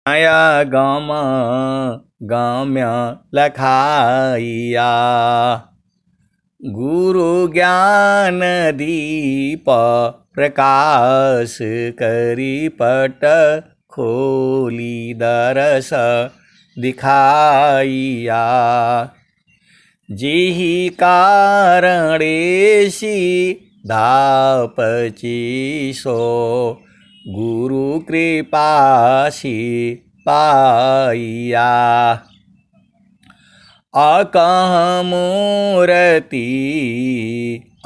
माया गम गम्य लखाइया। गुरु ज्ञान दीप प्रकाश करी पट खोली दरस दिखाइया। जेहि कारणेशी धापची सो गुरु कृपाशी पाइया। अकह मूरति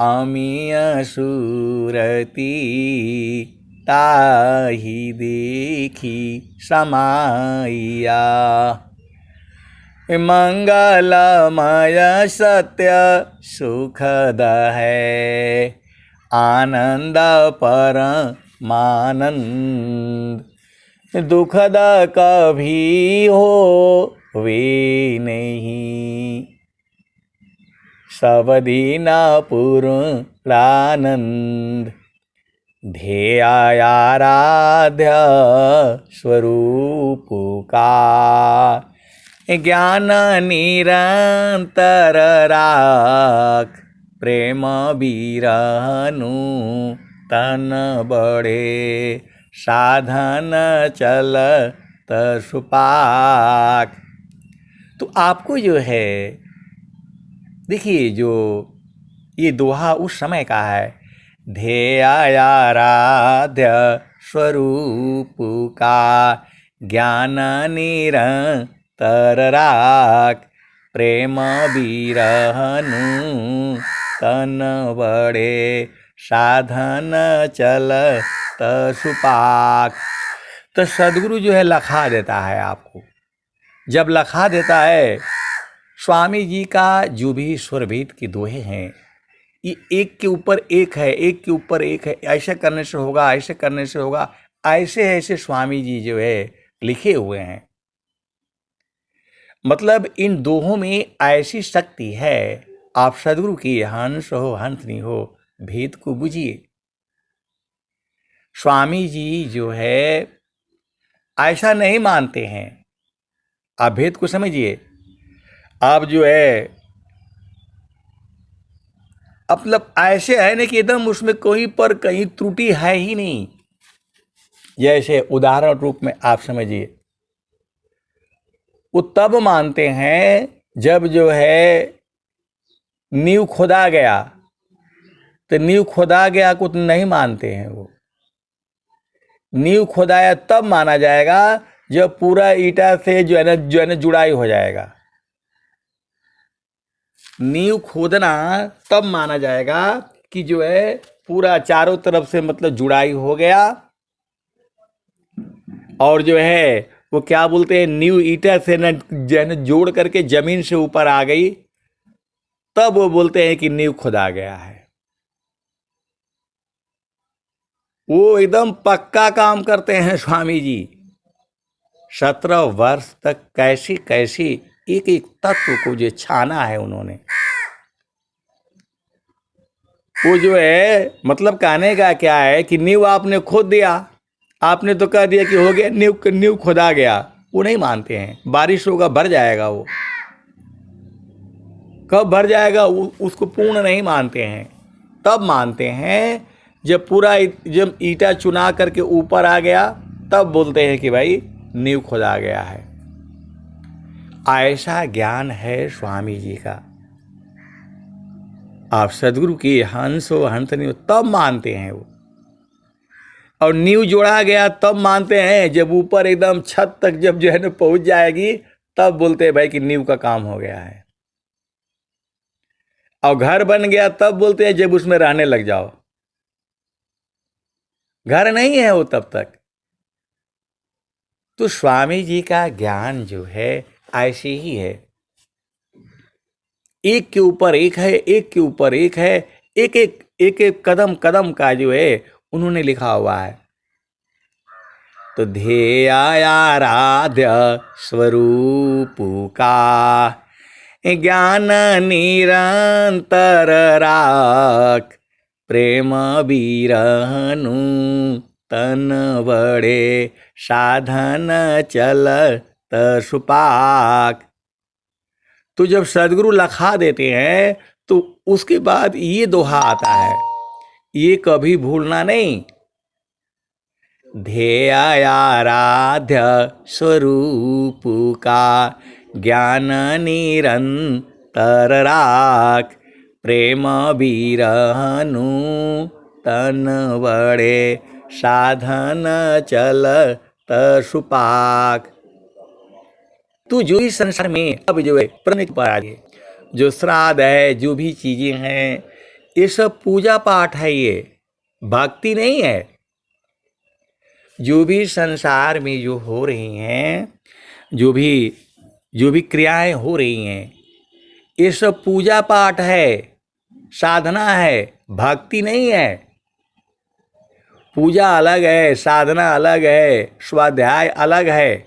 अमीय सुरति ताहि देखी समाइया। मंगलमय सत्य सुखद है आनंद परमानंद। दुखद कभी हो वे नहीं सब दिन पूर्णानंद। ध्येयाराध्य स्वरूप का ज्ञान निरंतर राख। प्रेम बिरहनु तन बड़े साधन चल सुपाक। तो आपको जो है देखिए, जो ये दोहा उस समय का है। ध्येयाराध्य स्वरूप का ज्ञान निरंतर राख। प्रेम बिरहनु तन बड़े साधन चल सुपाक। तो सदगुरु जो है लखा देता है आपको। जब लखा देता है, स्वामी जी का जो भी स्वरभेद के दोहे हैं, ये एक के ऊपर एक है, एक के ऊपर एक है। ऐसे करने से होगा, ऐसे करने से होगा, ऐसे ऐसे स्वामी जी जो है लिखे हुए हैं। मतलब इन दोहों में ऐसी शक्ति है। आप सदगुरु की हंस हो हंसनी हो, भेद को बुझिए। स्वामी जी जो है ऐसा नहीं मानते हैं। आप भेद को समझिए। आप जो है मतलब ऐसे है ना कि एकदम उसमें कोई पर कहीं त्रुटि है ही नहीं। जैसे उदाहरण रूप में आप समझिए, वो तब मानते हैं जब जो है नींव खोदा गया। तो नींव खोदा गया को तो नहीं मानते हैं। वो नींव खोदाया तब माना जाएगा जब पूरा ईटा से जो है ना जुड़ाई हो जाएगा। नींव खोदना तब माना जाएगा कि जो है पूरा चारों तरफ से मतलब जुड़ाई हो गया। और जो है वो क्या बोलते हैं, नींव ईटा से न जोड़ करके जमीन से ऊपर आ गई, तब वो बोलते हैं कि नींव खुदा गया है। वो एकदम पक्का काम करते हैं स्वामी जी। 17 वर्ष तक कैसी कैसी एक एक तत्व को जो छाना है उन्होंने। वो जो है मतलब कहने का क्या है कि नींव आपने खोद दिया, आपने तो कह दिया कि हो गया, नींव खोदा गया। वो नहीं मानते हैं। बारिश होगा भर जाएगा। वो कब भर जाएगा उसको पूर्ण नहीं मानते हैं। तब मानते हैं जब पूरा जब ईटा चुना करके ऊपर आ गया, तब बोलते हैं कि भाई नींव खोदा गया है। ऐसा ज्ञान है स्वामी जी का। आप सदगुरु की हंस हो हंस नहीं हो तब मानते हैं वो। और नींव जोड़ा गया तब मानते हैं जब ऊपर एकदम छत तक जब जो है ना पहुंच जाएगी, तब बोलते हैं भाई कि नींव का काम हो गया है। और घर बन गया तब बोलते हैं जब उसमें रहने लग जाओ। घर नहीं है वो तब तक। तो स्वामी जी का ज्ञान जो है ऐसे ही है। एक के ऊपर एक है, एक के ऊपर एक है। एक एक कदम कदम का जो है उन्होंने लिखा हुआ है। तो ध्येयाराध्य स्वरूप का ज्ञान निरंतर राख। प्रेम बिरहनु तन बड़े साधन चलत सुपाक। तो जब सदगुरु लखा देते हैं तो उसके बाद ये दोहा आता है, ये कभी भूलना नहीं। ध्येयाराध्य स्वरूप का ज्ञान निरंतर राख। प्रेम बिरहनु तन बड़े साधन चलत सुपाक। तू जो इस संसार में अब जो है प्रणित पर आगे जो श्राद्ध है, जो भी चीजें हैं, ये सब पूजा पाठ है, ये भक्ति नहीं है। जो भी संसार में जो हो रही हैं, जो भी क्रियाएं हो रही हैं, ये सब पूजा पाठ है, साधना है, भक्ति नहीं है। पूजा अलग है, साधना अलग है, स्वाध्याय अलग है,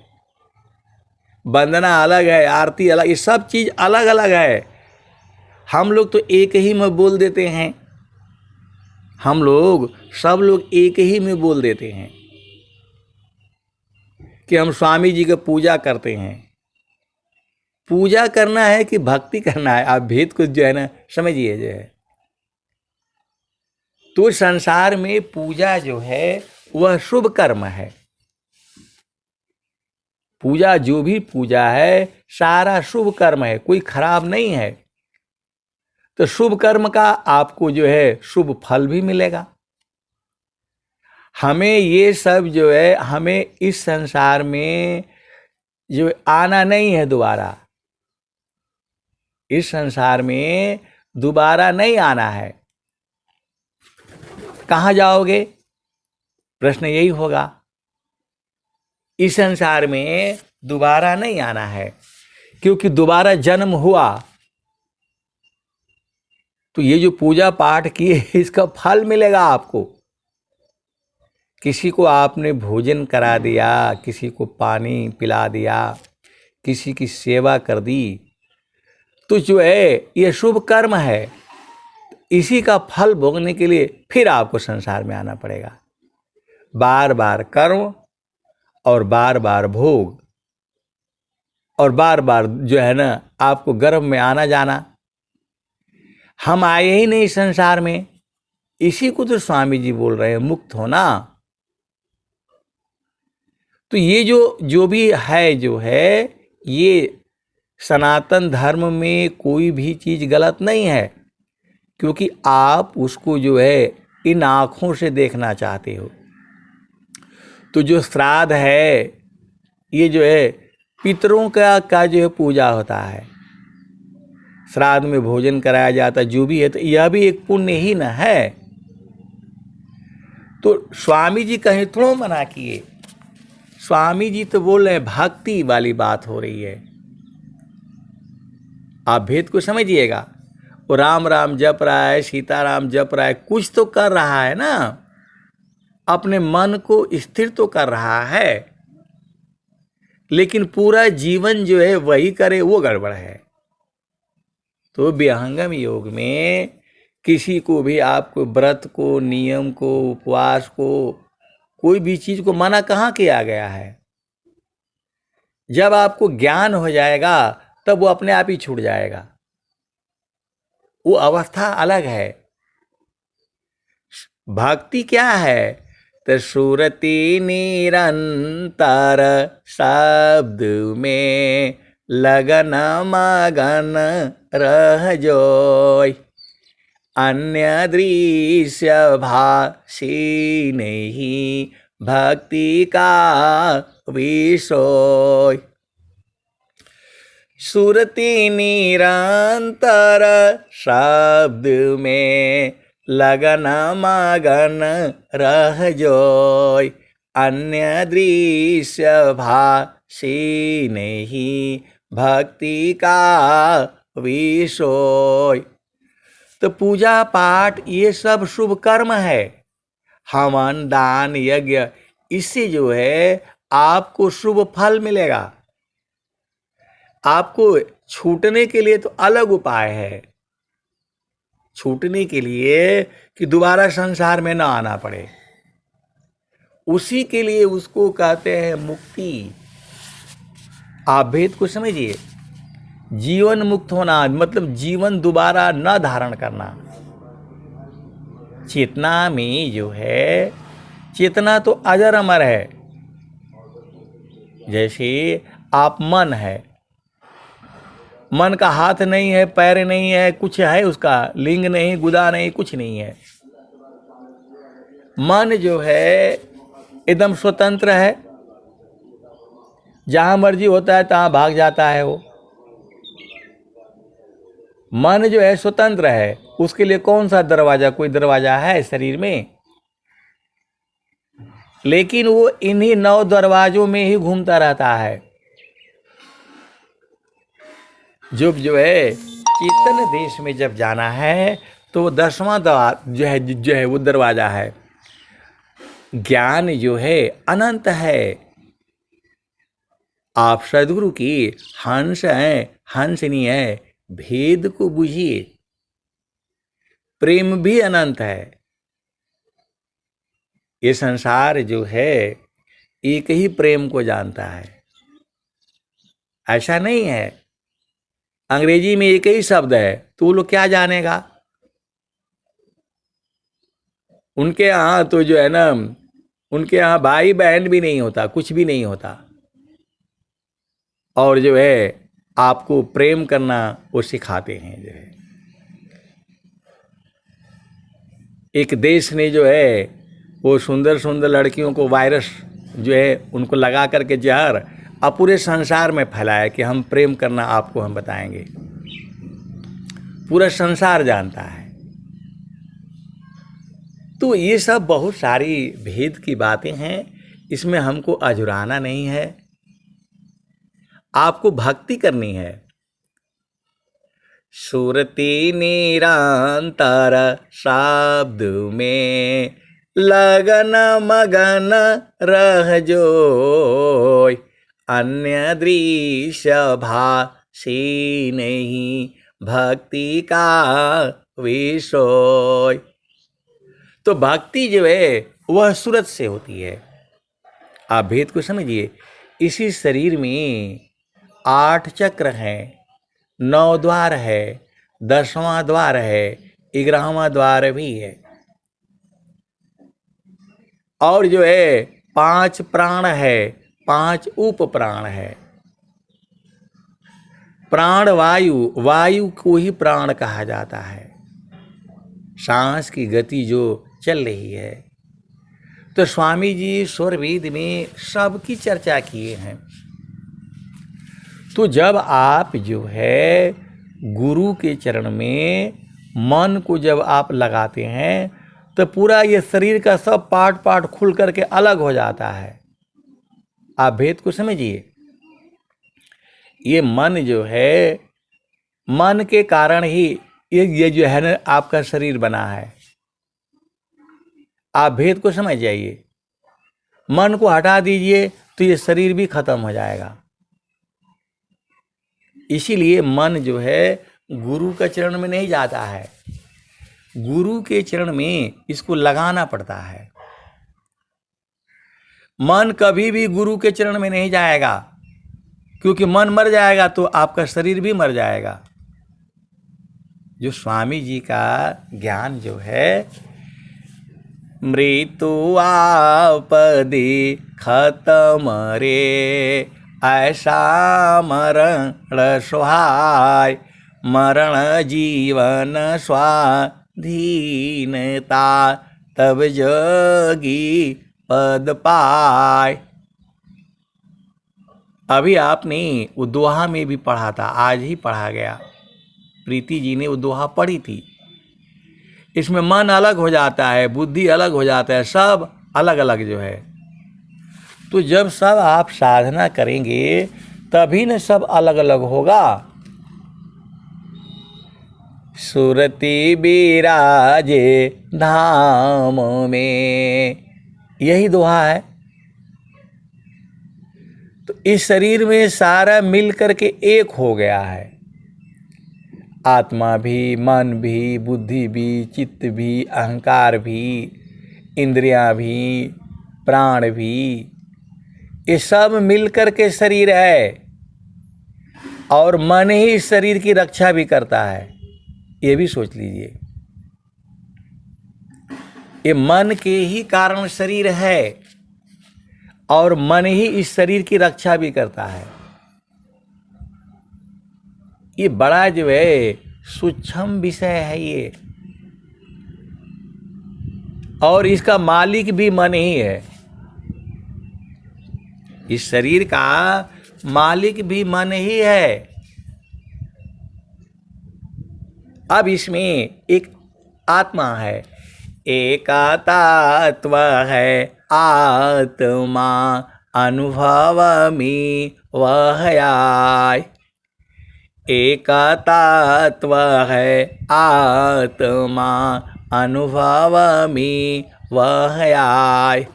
वंदना अलग है, आरती अलग, ये सब चीज अलग अलग है। हम लोग तो एक ही में बोल देते हैं, हम लोग सब लोग एक ही में बोल देते हैं कि हम स्वामी जी की पूजा करते हैं। पूजा करना है कि भक्ति करना है, आप भेद को जो है ना समझिए जो है। तो संसार में पूजा जो है वह शुभ कर्म है। पूजा जो भी पूजा है सारा शुभ कर्म है, कोई खराब नहीं है। तो शुभ कर्म का आपको जो है शुभ फल भी मिलेगा। हमें ये सब जो है, हमें इस संसार में जो आना नहीं है दोबारा, इस संसार में दोबारा नहीं आना है। कहाँ जाओगे, प्रश्न यही होगा। इस संसार में दोबारा नहीं आना है, क्योंकि दोबारा जन्म हुआ तो ये जो पूजा पाठ किए इसका फल मिलेगा आपको। किसी को आपने भोजन करा दिया, किसी को पानी पिला दिया, किसी की सेवा कर दी, तो जो है ये शुभ कर्म है। इसी का फल भोगने के लिए फिर आपको संसार में आना पड़ेगा। बार बार कर्म और बार बार भोग और बार बार जो है ना आपको गर्भ में आना जाना। हम आए ही नहीं संसार में, इसी को तो स्वामी जी बोल रहे हैं मुक्त होना। तो ये जो भी है जो है, ये सनातन धर्म में कोई भी चीज गलत नहीं है, क्योंकि आप उसको जो है इन आँखों से देखना चाहते हो। तो जो श्राद्ध है ये जो है पितरों का जो है पूजा होता है। श्राद्ध में भोजन कराया जाता है, जो भी है, तो यह भी एक पुण्य ही न है। तो स्वामी जी कहीं थोड़ा मना किए, स्वामी जी तो बोल रहे हैं भक्ति वाली बात हो रही है। आप भेद को समझिएगा। वो राम राम जप रहा है, सीताराम जप रहा है, कुछ तो कर रहा है ना, अपने मन को स्थिर तो कर रहा है, लेकिन पूरा जीवन जो है वही करे, वो गड़बड़ है। तो विहंगम योग में किसी को भी आपको व्रत को, नियम को, उपवास को, कोई भी चीज को मना कहाँ किया गया है। जब आपको ज्ञान हो जाएगा तब वो अपने आप ही छूट जाएगा, वो अवस्था अलग है। भक्ति क्या है, तो सुरति निरंतर शब्द में लगन मगन रह जोय। अन्य दृश्य भाषी नहीं भक्ति का विषय। सुरति निरंतर शब्द में लगन मगन रह जोय। अन्य दृश्य भाषी नहीं भक्ति का विषय। तो पूजा पाठ ये सब शुभ कर्म है, हवन दान यज्ञ, इससे जो है आपको शुभ फल मिलेगा। आपको छूटने के लिए तो अलग उपाय है, छूटने के लिए कि दोबारा संसार में ना आना पड़े, उसी के लिए उसको कहते हैं मुक्ति। आप भेद को समझिए। जीवन मुक्त होना मतलब जीवन दोबारा न धारण करना। चेतना में जो है, चेतना तो अजर अमर है। जैसे आप मन है, मन का हाथ नहीं है, पैर नहीं है, कुछ है उसका, लिंग नहीं, गुदा नहीं, कुछ नहीं है। मन जो है एकदम स्वतंत्र है, जहां मर्जी होता है तहां भाग जाता है वो। मन जो है स्वतंत्र है, उसके लिए कौन सा दरवाजा, कोई दरवाजा है शरीर में? लेकिन वो इन्हीं 9 दरवाजों में ही घूमता रहता है। जो है चेतन देश में जब जाना है तो 10वां द्वार जो है वो दरवाजा है। ज्ञान जो है अनंत है। आप सदगुरु की हंस हैं, हंसनी है, भेद को बुझिए। प्रेम भी अनंत है। ये संसार जो है एक ही प्रेम को जानता है, ऐसा नहीं है। अंग्रेजी में एक ही शब्द है तो वो लोग क्या जानेगा? उनके यहाँ तो जो है ना, उनके यहाँ भाई बहन भी नहीं होता, कुछ भी नहीं होता। और जो है आपको प्रेम करना वो सिखाते हैं। जो है एक देश ने जो है वो सुंदर सुंदर लड़कियों को वायरस जो है उनको लगा करके जहर अब पूरे संसार में फैलाया कि हम प्रेम करना आपको हम बताएंगे। पूरा संसार जानता है। तो ये सब बहुत सारी भेद की बातें हैं, इसमें हमको अजुराना नहीं है। आपको भक्ति करनी है। सुरती निरंतर शब्द में लगन मगन रह जोय, अन्य दृश्य भाषी नहीं भक्ति का विषय। तो भक्ति जो है वह सूरत से होती है। आप भेद को समझिए। इसी शरीर में 8 चक्र हैं, 9 द्वार है, 10वां द्वार है, 11वां द्वार भी है। और जो है 5 प्राण है, 5 उप प्राण है। प्राण वायु, वायु को ही प्राण कहा जाता है। सांस की गति जो चल रही है। तो स्वामी जी स्वरवेद में सबकी चर्चा किए हैं। तो जब आप जो है गुरु के चरण में मन को जब आप लगाते हैं तो पूरा ये शरीर का सब पार्ट पार्ट खुल करके अलग हो जाता है। आप भेद को समझिए। ये मन जो है, मन के कारण ही ये जो है ना आपका शरीर बना है। आप भेद को समझ जाइए। मन को हटा दीजिए तो ये शरीर भी खत्म हो जाएगा। इसीलिए मन जो है गुरु के चरण में नहीं जाता है, गुरु के चरण में इसको लगाना पड़ता है। मन कभी भी गुरु के चरण में नहीं जाएगा, क्योंकि मन मर जाएगा तो आपका शरीर भी मर जाएगा। जो स्वामी जी का ज्ञान जो है, मृत्यु आपदे खत्म रे, ऐसा मरण सुहाय, मरण जीवन स्वाधीनता, तब जोगी पद पाय। अभी आपने वो दोहा में भी पढ़ा था, आज ही पढ़ा गया। प्रीति जी ने वो दोहा पढ़ी थी। इसमें मन अलग हो जाता है, बुद्धि अलग हो जाता है, सब अलग अलग जो है। तो जब सब आप साधना करेंगे तभी न सब अलग अलग होगा। सुरति बिराजे धाम में, यही दोहा है। तो इस शरीर में सारा मिल करके एक हो गया है। आत्मा भी, मन भी, बुद्धि भी, चित्त भी, अहंकार भी, इंद्रियां भी, प्राण भी, ये सब मिलकर के शरीर है, और मन ही इस शरीर की रक्षा भी करता है। ये भी सोच लीजिए, ये मन के ही कारण शरीर है, और मन ही इस शरीर की रक्षा भी करता है। ये बड़ा जो है सूक्ष्म विषय है ये, और इसका मालिक भी मन ही है। इस शरीर का मालिक भी मन ही है। अब इसमें एक आत्मा है, एक तत्व है आत्मा, अनुभव में वह आए। एक तत्व है आत्मा, अनुभव में वह आए।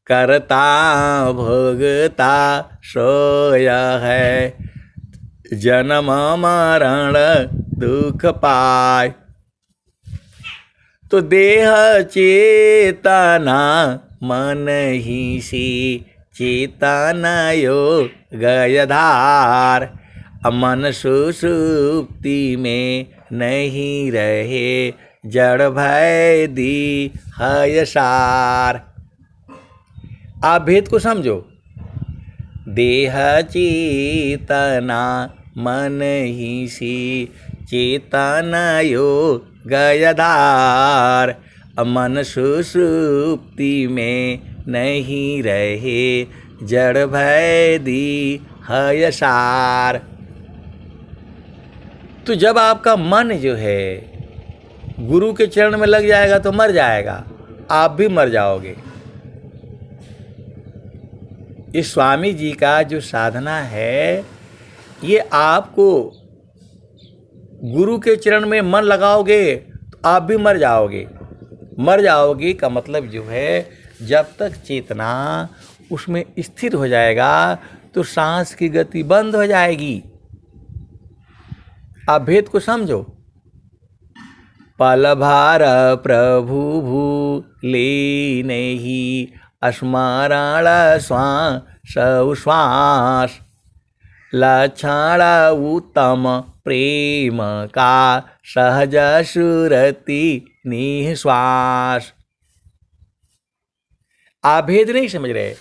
करता भोगता सोय है, जन्म मरण दुख पाए। तो देह चेतना मन ही सी, चेतना योग गयधार। मन सुषुप्ति में नहीं रहे, जड़ भय दी है सार। आप भेद को समझो, देह चेतना मन ही सी, चेतना योग गयधार। मन सुषुप्ति में नहीं रहे, जड़ भय दी है सार। तो जब आपका मन जो है गुरु के चरण में लग जाएगा तो मर जाएगा, आप भी मर जाओगे। इस स्वामी जी का जो साधना है, ये आपको गुरु के चरण में मन लगाओगे तो आप भी मर जाओगे। मर जाओगे का मतलब जो है, जब तक चेतना उसमें स्थिर हो जाएगा तो सांस की गति बंद हो जाएगी। आप भेद को समझो। पल भार प्रभु भूले नहीं, स्मरण श्वास श्वास। लक्षण उत्तम प्रेम का, सहज सुरति निश्वास। आप भेद नहीं समझ रहे।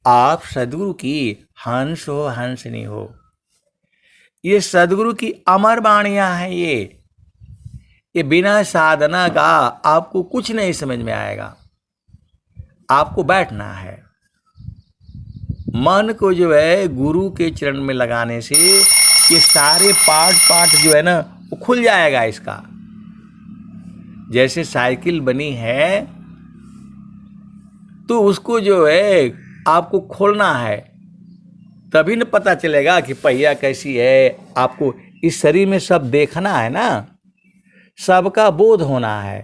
आप सदगुरु की हंस हो, हंसनी हो। ये सदगुरु की अमर वाणियां हैं। ये बिना साधना का आपको कुछ नहीं समझ में आएगा। आपको बैठना है, मन को जो है गुरु के चरण में लगाने से ये सारे पार्ट जो है ना, वो खुल जाएगा इसका। जैसे साइकिल बनी है तो उसको जो है आपको खोलना है, तभी न पता चलेगा कि पहिया कैसी है। आपको इस शरीर में सब देखना है ना, सबका बोध होना है।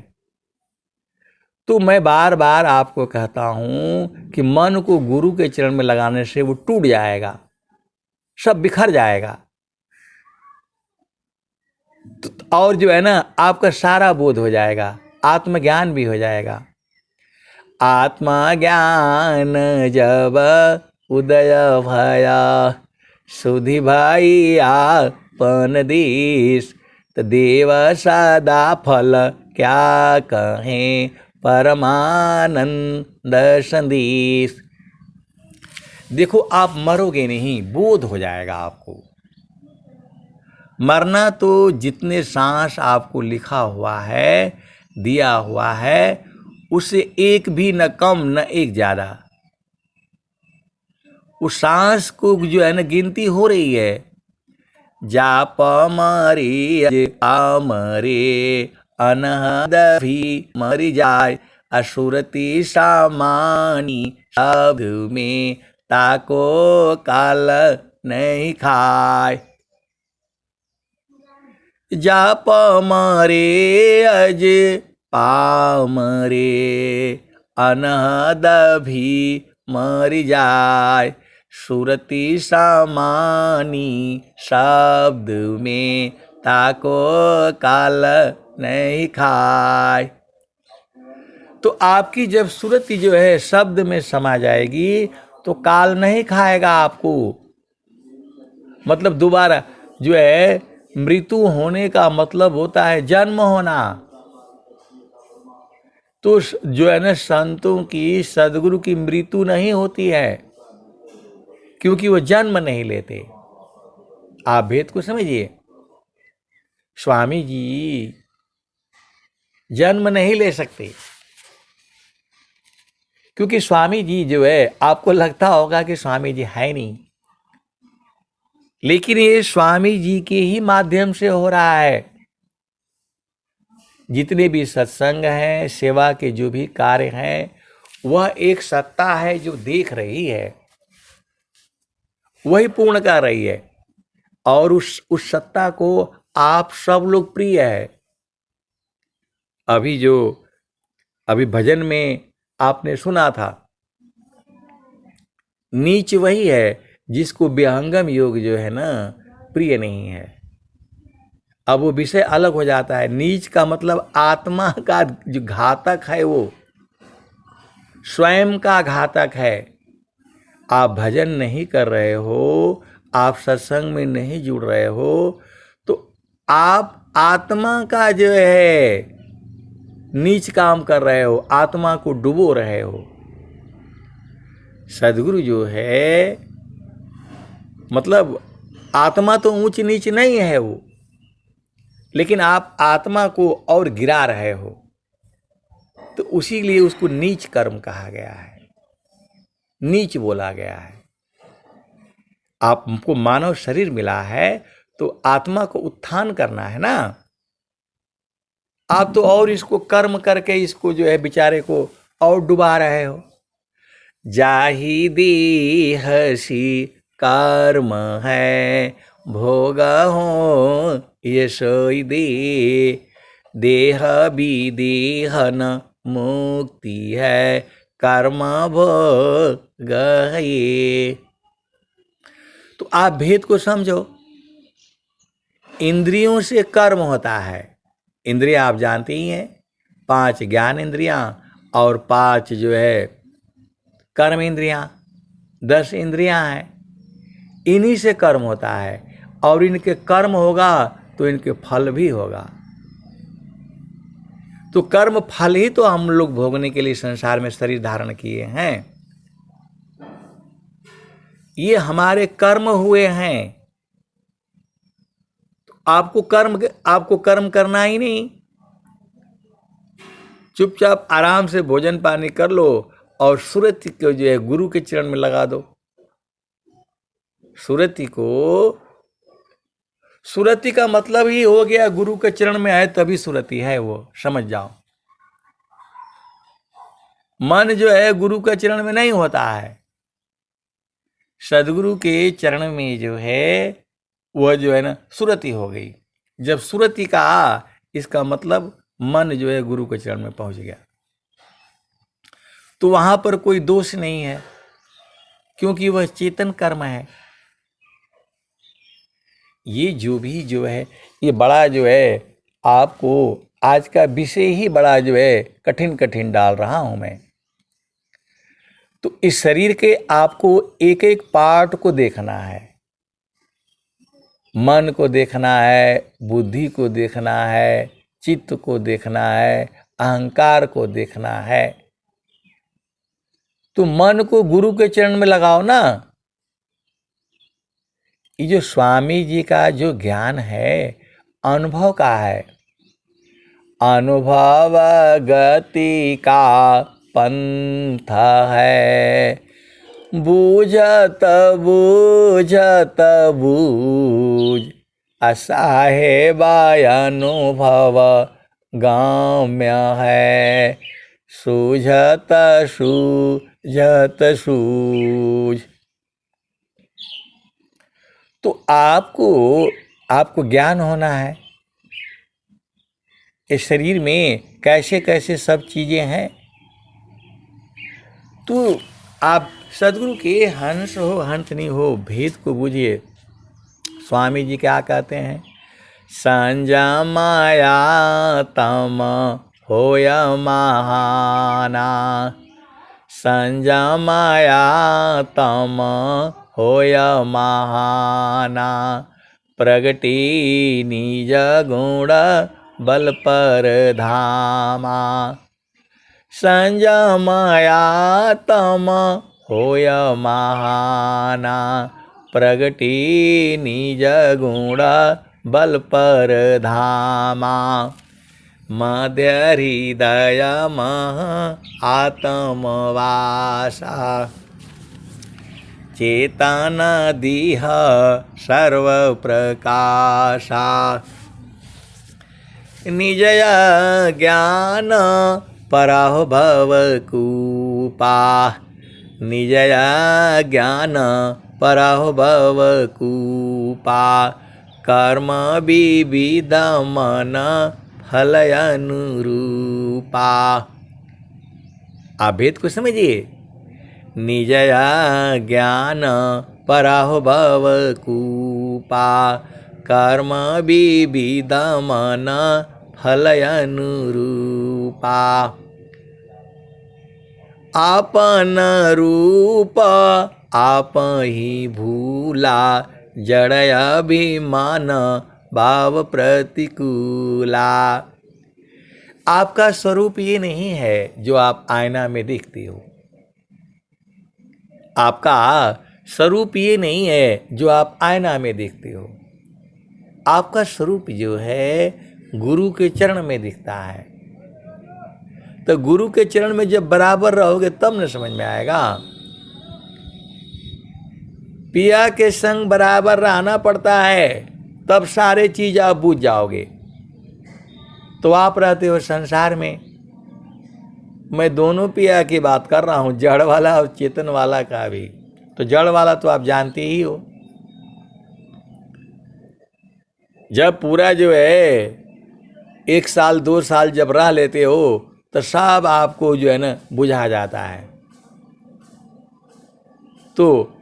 तो मैं बार बार आपको कहता हूं कि मन को गुरु के चरण में लगाने से वो टूट जाएगा, सब बिखर जाएगा। और जो है ना, आपका सारा बोध हो जाएगा, आत्मज्ञान भी हो जाएगा। आत्मज्ञान जब उदय भया, सुधि भाई आपन देश। तो देव सदा फल क्या कहें, परमानंद संदेश। देखो, आप मरोगे नहीं, बोध हो जाएगा आपको। मरना तो जितने सांस आपको लिखा हुआ है, दिया हुआ है, उससे एक भी न कम न एक ज्यादा। उस सांस को जो है ना, गिनती हो रही है। जाप मरे मरे, अनहद भी मरी जाए। असुरति सामानी शब्द में, ताको काल नहीं खाए। जाप मरे अज पामरे, अनहद भी मरी जाए। सुरति सामानी शब्द में, ताको काल नहीं खाए। तो आपकी जब सुरति जो है शब्द में समा जाएगी तो काल नहीं खाएगा आपको। मतलब दोबारा जो है मृत्यु होने का मतलब होता है जन्म होना। तो जो है ना संतों की, सदगुरु की मृत्यु नहीं होती है, क्योंकि वो जन्म नहीं लेते। आप भेद को समझिए। स्वामी जी जन्म नहीं ले सकते, क्योंकि स्वामी जी जो है, आपको लगता होगा कि स्वामी जी है नहीं, लेकिन ये स्वामी जी के ही माध्यम से हो रहा है। जितने भी सत्संग हैं, सेवा के जो भी कार्य हैं, वह एक सत्ता है जो देख रही है, वही पूर्ण कर रही है। और उस सत्ता को आप सब लोग प्रिय है। अभी भजन में आपने सुना था, नीच वही है जिसको विहंगम योग जो है ना प्रिय नहीं है। अब वो विषय अलग हो जाता है। नीच का मतलब आत्मा का जो घातक है, वो स्वयं का घातक है। आप भजन नहीं कर रहे हो, आप सत्संग में नहीं जुड़ रहे हो, तो आप आत्मा का जो है नीच काम कर रहे हो, आत्मा को डुबो रहे हो। सदगुरु जो है मतलब आत्मा तो ऊंच नीच नहीं है वो, लेकिन आप आत्मा को और गिरा रहे हो, तो उसी लिए उसको नीच कर्म कहा गया है, नीच बोला गया है। आपको मानव शरीर मिला है तो आत्मा को उत्थान करना है ना। आप तो और इसको कर्म करके इसको जो है बेचारे को और डुबा रहे हो। जाहि देहसी कर्म है भोगा हो ये सोई दे, देह विदेहन मुक्ति है कर्म भोग ये। तो आप भेद को समझो। इंद्रियों से कर्म होता है। इंद्रियां आप जानते ही हैं, 5 ज्ञान इंद्रियां और 5 जो है कर्म इंद्रियां, 10 इंद्रियां हैं। इन्हीं से कर्म होता है, और इनके कर्म होगा तो इनके फल भी होगा। तो कर्म फल ही तो हम लोग भोगने के लिए संसार में शरीर धारण किए हैं। ये हमारे कर्म हुए हैं। तो आपको कर्म करना ही नहीं, चुपचाप आराम से भोजन पानी कर लो और सुरति को जो है गुरु के चरण में लगा दो। सुरति का मतलब ही हो गया गुरु के चरण में है तभी सुरति है, वो समझ जाओ। मन जो है गुरु के चरण में नहीं होता है, सदगुरु के चरण में जो है वह जो है ना सुरति हो गई। जब सुरति का इसका मतलब मन जो है गुरु के चरण में पहुंच गया, तो वहां पर कोई दोष नहीं है, क्योंकि वह चेतन कर्म है। ये जो है ये बड़ा जो है आपको आज का विषय ही बड़ा जो है कठिन डाल रहा हूं मैं। तो इस शरीर के आपको एक एक पार्ट को देखना है। मन को देखना है, बुद्धि को देखना है, चित्त को देखना है, अहंकार को देखना है। तो मन को गुरु के चरण में लगाओ ना। ये जो स्वामी जी का जो ज्ञान है अनुभव का है, अनुभव गति का पंथ है, बूझत बूझ असाहेबा अनुभव गाम्य है, सूझत सूझ। तो आपको ज्ञान होना है इस शरीर में कैसे कैसे सब चीजें हैं। तो आप सदगुरु के हंस हो हंसनी हो, भेद को बूझिए। स्वामी जी क्या कहते हैं, संजा माया तम होय महाना, संजमाया तम होय महाना, प्रगटी निज गुण बल पर धामा, संजमाया तम होय महाना, प्रगटी निज गुण बल पर धामा, मध्य हृदय मह आत्मवासा, चेतन दीह सर्व प्रकाशा, निजय ज्ञान परह भवकूपा, निजय ज्ञान परह भवकूपा, कर्म विविध मन फल अनुरूपा। आप भेद को समझिए। निजय ज्ञान परह भवकूपा, कर्म विविध मन फल अनुरूपा, आपन रूप आप ही भूला, जड़ अभिमान भाव प्रतिकूला। आपका स्वरूप ये नहीं है जो आप आईना में देखते हो। आपका स्वरूप ये नहीं है जो आप आईना में देखते हो। आपका स्वरूप जो है गुरु के चरण में दिखता है। तो गुरु के चरण में जब बराबर रहोगे तब न समझ में आएगा। पिया के संग बराबर रहना पड़ता है, तब सारे चीज आप बूझ जाओगे। तो आप रहते हो संसार में। मैं दोनों पिया की बात कर रहा हूं, जड़ वाला और चेतन वाला का भी। तो जड़ वाला तो आप जानते ही हो। जब पूरा जो है 1 साल 2 साल जब रह लेते हो तो सब आपको जो है ना बुझा जाता है। तो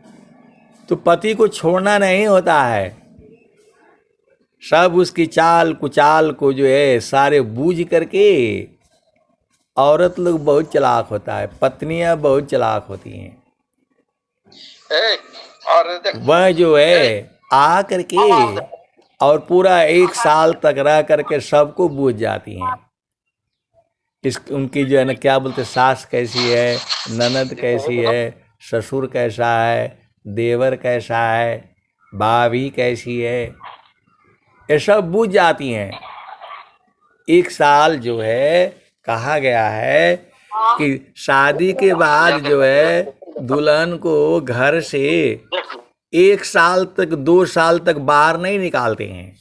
पति को छोड़ना नहीं होता है। सब उसकी चाल कुचाल को जो है सारे बूझ करके। औरत लोग बहुत चालाक होता है, पत्नियां बहुत चालाक होती हैं। वह जो है आ करके और पूरा 1 साल तक रह करके सबको बूझ जाती हैं। उनकी जो है ना क्या बोलते, सास कैसी है, ननद कैसी है, ससुर कैसा है, देवर कैसा है, भाभी कैसी है, ये सब बूझ जाती हैं। 1 साल जो है कहा गया है कि शादी के बाद जो है दुल्हन को घर से 1 साल तक 2 साल तक बाहर नहीं निकालते हैं।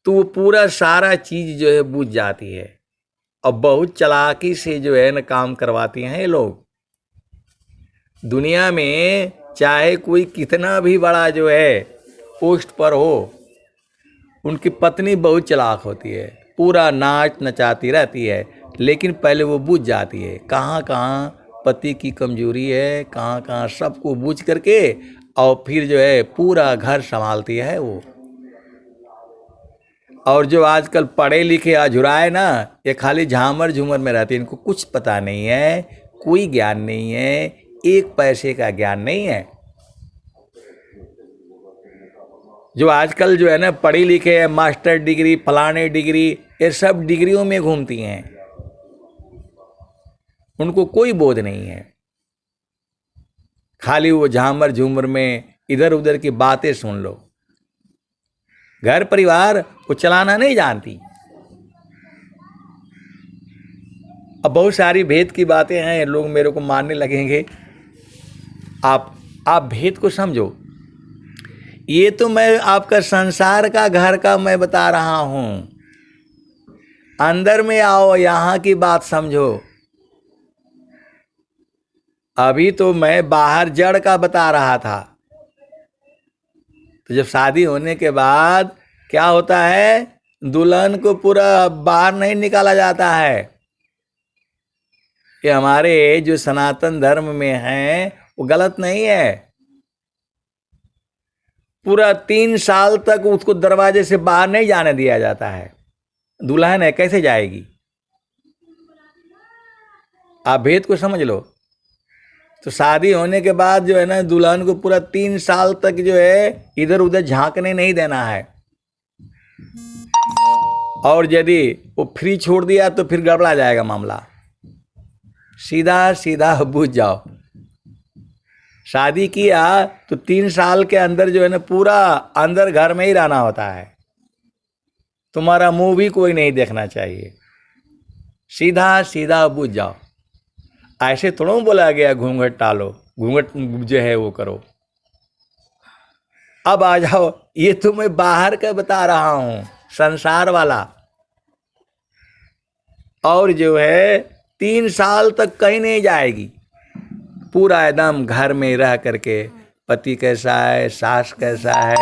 तो वो पूरा सारा चीज जो है बूझ जाती है और बहुत चालाकी से जो है ना काम करवाती हैं ये लोग। दुनिया में चाहे कोई कितना भी बड़ा जो है पोस्ट पर हो, उनकी पत्नी बहुत चालाक होती है, पूरा नाच नचाती रहती है, लेकिन पहले वो बूझ जाती है कहाँ कहाँ पति की कमजोरी है, कहाँ कहाँ सबको बूझ करके और फिर जो है पूरा घर संभालती है वो। और जो आजकल पढ़े लिखे अझुराए ना, ये खाली झामर झूमर में रहते हैं। इनको कुछ पता नहीं है, कोई ज्ञान नहीं है, 1 पैसे का ज्ञान नहीं है। जो आजकल जो है ना पढ़ी लिखे है, मास्टर डिग्री फलाने डिग्री, ये सब डिग्रियों में घूमती हैं। उनको कोई बोध नहीं है, खाली वो झामर झूमर में इधर उधर की बातें सुन लो। घर परिवार को चलाना नहीं जानती। अब बहुत सारी भेद की बातें हैं, लोग मेरे को मानने लगेंगे। आप भेद को समझो। ये तो मैं आपका संसार का घर का मैं बता रहा हूं। अंदर में आओ, यहां की बात समझो। अभी तो मैं बाहर जड़ का बता रहा था। तो जब शादी होने के बाद क्या होता है, दुल्हन को पूरा बाहर नहीं निकाला जाता है। ये हमारे जो सनातन धर्म में है वो गलत नहीं है। पूरा 3 साल तक उसको दरवाजे से बाहर नहीं जाने दिया जाता है। दुल्हन है कैसे जाएगी? आप भेद को समझ लो। तो शादी होने के बाद जो है ना, दुल्हन को पूरा 3 साल तक जो है इधर उधर झांकने नहीं देना है। और यदि वो फ्री छोड़ दिया तो फिर गड़बड़ा जाएगा मामला। सीधा सीधा बुझ जाओ। शादी किया तो 3 साल के अंदर जो है ना, पूरा अंदर घर में ही रहना होता है। तुम्हारा मुंह भी कोई नहीं देखना चाहिए। सीधा सीधा बुझ जाओ। ऐसे थोड़ा बोला गया घूंघट टालो, घूंघट जो है वो करो। अब आ जाओ, ये तो मैं बाहर का बता रहा हूं, संसार वाला। और जो है 3 साल तक कहीं नहीं जाएगी, पूरा एकदम घर में रह करके पति कैसा है, सास कैसा है,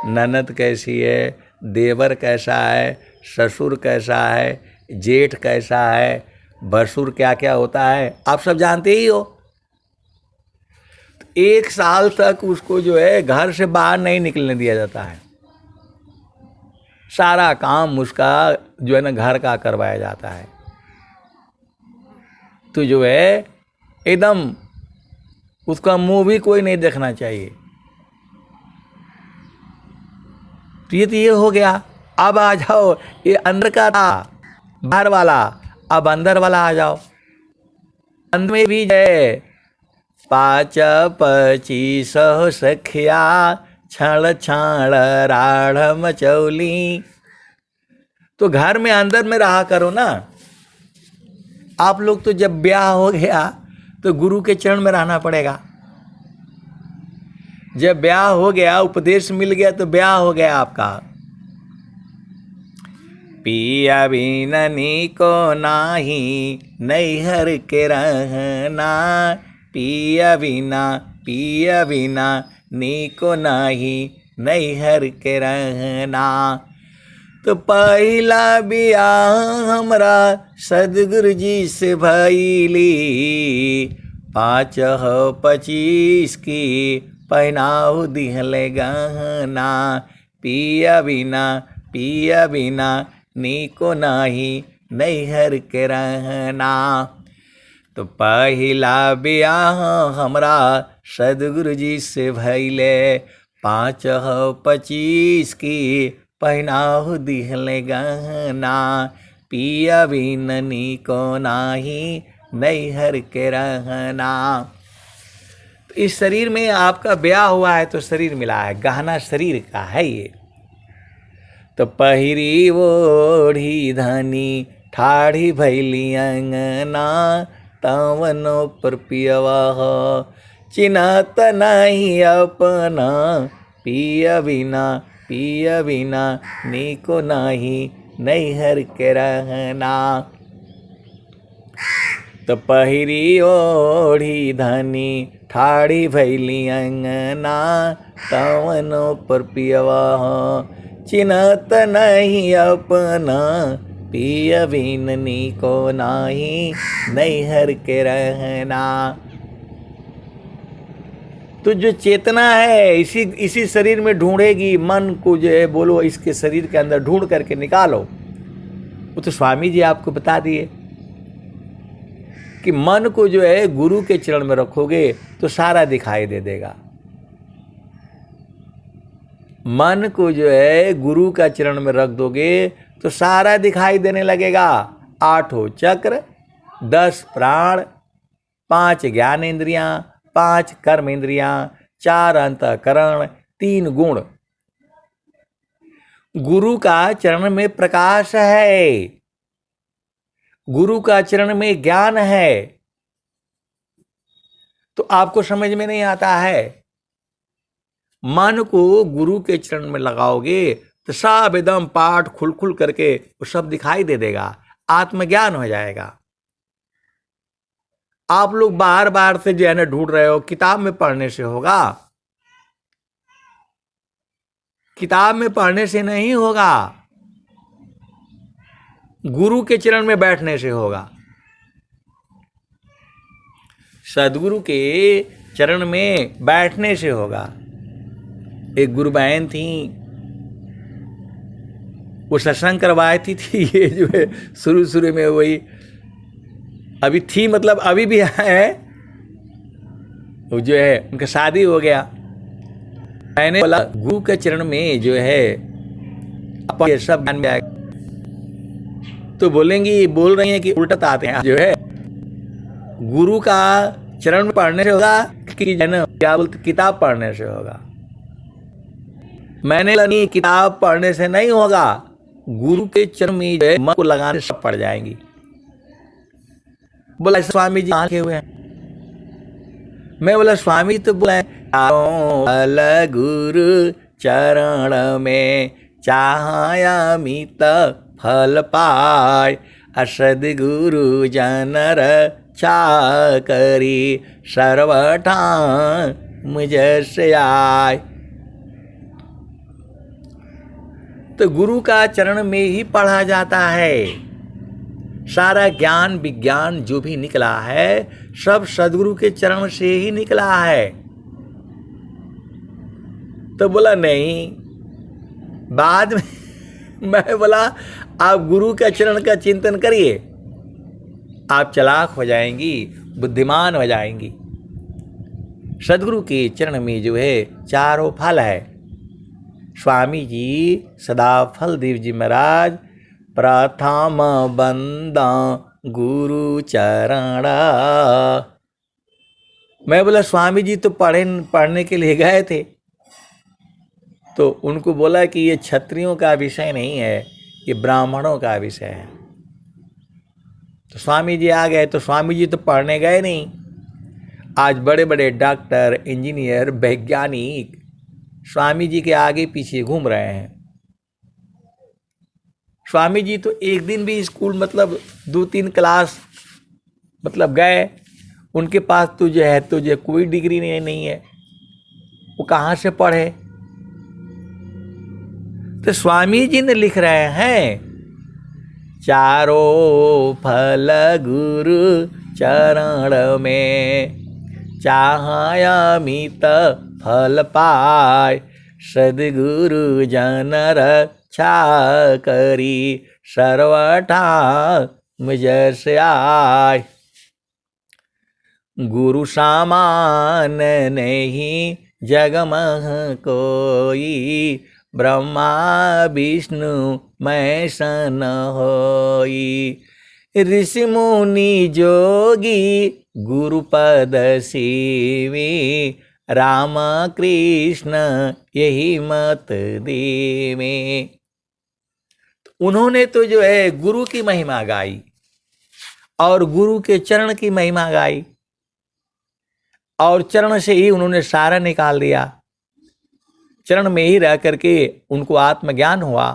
ननद कैसी है, देवर कैसा है, ससुर कैसा है, जेठ कैसा है, भसुर क्या क्या होता है, आप सब जानते ही हो। 1 साल तक उसको जो है घर से बाहर नहीं निकलने दिया जाता है। सारा काम उसका जो है ना घर का करवाया जाता है। तो जो है एकदम उसका मुंह भी कोई नहीं देखना चाहिए। तो ये हो गया। अब आ जाओ, ये अंदर का था बाहर वाला, अब अंदर वाला आ जाओ। अंदर में भी है 5 25 सखिया छड़ छाड़ राढ़ मचौली। तो घर में अंदर में रहा करो ना। आप लोग तो जब ब्याह हो गया तो गुरु के चरण में रहना पड़ेगा। जब ब्याह हो गया, उपदेश मिल गया, तो ब्याह हो गया आपका। पिया बिननी को नाही नैहर के रहना, पिया बिना नी को नाही नैहर के रहना। तो पहला बियाह हमरा सदगुरु जी से भइली, 5 25 की पहनाऊ दिहले गहना, पिया बिना नीको नाही नैहर के रहना। तो पहला बियाह हमरा सदगुरु जी से भइले, 5 25 की पहनाऊ दिहले गहना, पिया बिन नीको नाही नैहर के रहना। तो इस शरीर में आपका ब्याह हुआ है तो शरीर मिला है, गहना शरीर का है ये। तो पहिरी ओढ़ी धनी ठाढ़ी भैली अंगना, तवनो पर पियवा चिन्हत नहीं अपना, पिया बिना नीको नाही नैहर के रहना। तो पहिरी ओढ़ी धनी ठाढ़ी भैली अंगना, तवनो पर पियवा चिन्हत नहीं अपना, पिया बिन नीको नाही नैहर के रहना। तो जो चेतना है इसी शरीर में ढूंढेगी। मन को जो है बोलो इसके शरीर के अंदर ढूंढ करके निकालो। वो तो स्वामी जी आपको बता दिए कि मन को जो है गुरु के चरण में रखोगे तो सारा दिखाई दे देगा। मन को जो है गुरु का चरण में रख दोगे तो सारा दिखाई देने लगेगा। 8 चक्र, 10 प्राण, 5 ज्ञान इंद्रियां, 5 कर्म इंद्रियां, 4 अंतःकरण, 3 गुण। गुरु का चरण में प्रकाश है, गुरु का चरण में ज्ञान है। तो आपको समझ में नहीं आता है। मन को गुरु के चरण में लगाओगे तो सब एकदम पाठ खुल खुल करके वो सब दिखाई दे देगा, आत्मज्ञान हो जाएगा। आप लोग बार बार से जो है ना ढूंढ रहे हो, किताब में पढ़ने से होगा? किताब में पढ़ने से नहीं होगा, गुरु के चरण में बैठने से होगा। सदगुरु के चरण में बैठने से होगा। एक गुरु बहन थी, वो सत्संग करवाती थी। ये जो है शुरू में वही अभी थी मतलब अभी भी है, वो जो है उनका शादी हो गया। मैंने बोला गुरु के चरण में जो है अपन ये सब ज्ञान में आएगा, तो बोलेंगी, बोल रही हैं कि उल्टा आते हैं जो है गुरु का चरण में पढ़ने से होगा कि क्या बोलते किताब पढ़ने से होगा। मैंने नहीं, किताब पढ़ने से नहीं होगा, गुरु के चरण में जो है मन को लगाने से सब पड़ जाएंगी। बोला स्वामी जी आंखे हुए हैं। मैं बोला स्वामी तो बोला गुरु चरण में चाहयामित फल पाय, सद्गुरु जनर चाकरी सर्वठा मुझसे आय। तो गुरु का चरण में ही पढ़ा जाता है। सारा ज्ञान विज्ञान जो भी निकला है सब सद्गुरु के चरण से ही निकला है। तो बोला नहीं, बाद में मैं बोला आप गुरु के चरण का चिंतन करिए, आप चालाक हो जाएंगी, बुद्धिमान हो जाएंगी। सद्गुरु के चरण में जो है चारों फल है। स्वामी जी सदाफल देव जी महाराज प्रथम बंदा गुरु चरणा। मैं बोला स्वामी जी तो पढ़ने के लिए गए थे, तो उनको बोला कि ये क्षत्रियों का विषय नहीं है, ये ब्राह्मणों का विषय है। तो स्वामी जी आ गए, तो स्वामी जी तो पढ़ने गए नहीं। आज बड़े बड़े डॉक्टर, इंजीनियर, वैज्ञानिक स्वामी जी के आगे पीछे घूम रहे हैं। स्वामी जी तो एक दिन भी स्कूल मतलब 2-3 क्लास मतलब गए, उनके पास तुझे कोई डिग्री नहीं है, वो कहाँ से पढ़े। तो स्वामी जी ने लिख रहे हैं चारों फल गुरु चरण में चाहयामित फल पाय, सद्गुरु जनर चाकरी सर्वठा मुझसे आय। गुरु सामान नहीं जगमह कोई, ब्रह्मा विष्णु मैं सन होई। ऋषि मुनि जोगी गुरुपद सेवी, राम कृष्ण यही मत देवे। उन्होंने तो जो है गुरु की महिमा गाई और गुरु के चरण की महिमा गाई, और चरण से ही उन्होंने सारा निकाल दिया। चरण में ही रह करके उनको आत्मज्ञान हुआ,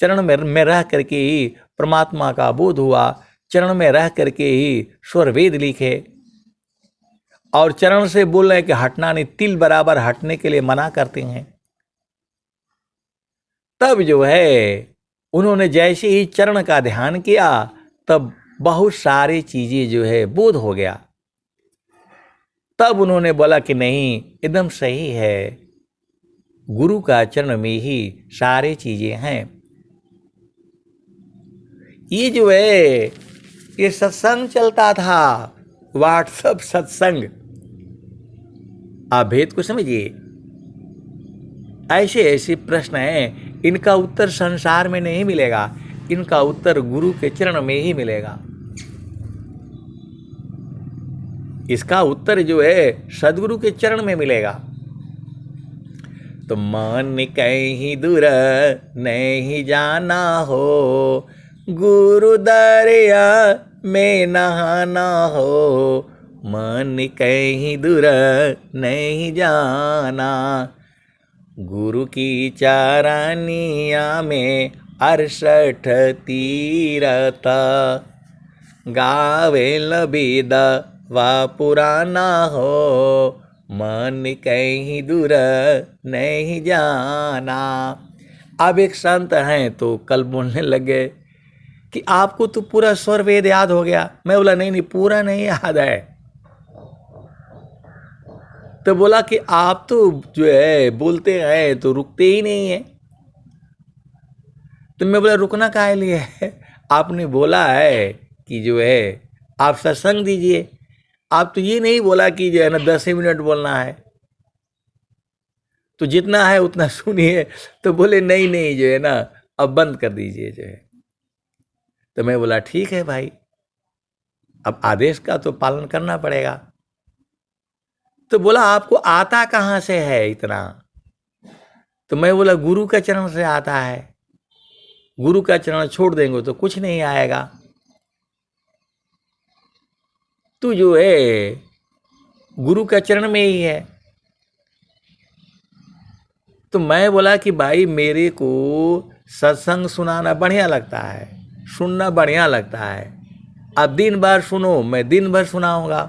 चरण में रह करके ही परमात्मा का बोध हुआ, चरण में रह करके ही स्वर वेद लिखे। और चरण से बोल रहे हैं कि हटना नहीं, तिल बराबर हटने के लिए मना करते हैं। तब जो है उन्होंने जैसे ही चरण का ध्यान किया, तब बहुत सारी चीजें जो है बोध हो गया। तब उन्होंने बोला कि नहीं, एकदम सही है, गुरु का चरण में ही सारी चीजें हैं। ये जो है ये सत्संग चलता था, व्हाट्सएप सत्संग। आप भेद को समझिए। ऐसे ऐसे प्रश्न हैं, इनका उत्तर संसार में नहीं मिलेगा, इनका उत्तर गुरु के चरण में ही मिलेगा। इसका उत्तर जो है सद्गुरु के चरण में मिलेगा। तो मन कहीं दूर नहीं जाना हो, गुरु दरिया में नहाना हो। मन कहीं दूर नहीं जाना, गुरु की चारानिया में 68 तीरथ। गावे लबीद वा पुराना हो, मन कहीं दूर नहीं जाना। अब एक संत हैं तो कल बोलने लगे कि आपको तो पूरा स्वर वेद याद हो गया। मैं बोला नहीं नहीं, पूरा नहीं याद है। तो बोला कि आप तो जो है बोलते हैं तो रुकते ही नहीं है। तो मैं बोला रुकना काहे लिए है, आपने बोला है कि जो है आप सत्संग दीजिए। आप तो ये नहीं बोला कि जो है ना 10 ही मिनट बोलना है, तो जितना है उतना सुनिए। तो बोले नहीं नहीं जो है ना अब बंद कर दीजिए जो है। तो मैं बोला ठीक है भाई, अब आदेश का तो पालन करना पड़ेगा। तो बोला आपको आता कहाँ से है इतना? तो मैं बोला गुरु का चरण से आता है। गुरु का चरण छोड़ देंगे तो कुछ नहीं आएगा। तू जो है गुरु का चरण में ही है। तो मैं बोला कि भाई मेरे को सत्संग सुनाना बढ़िया लगता है, सुनना बढ़िया लगता है। आप दिन भर सुनो, मैं दिन भर सुनाऊंगा।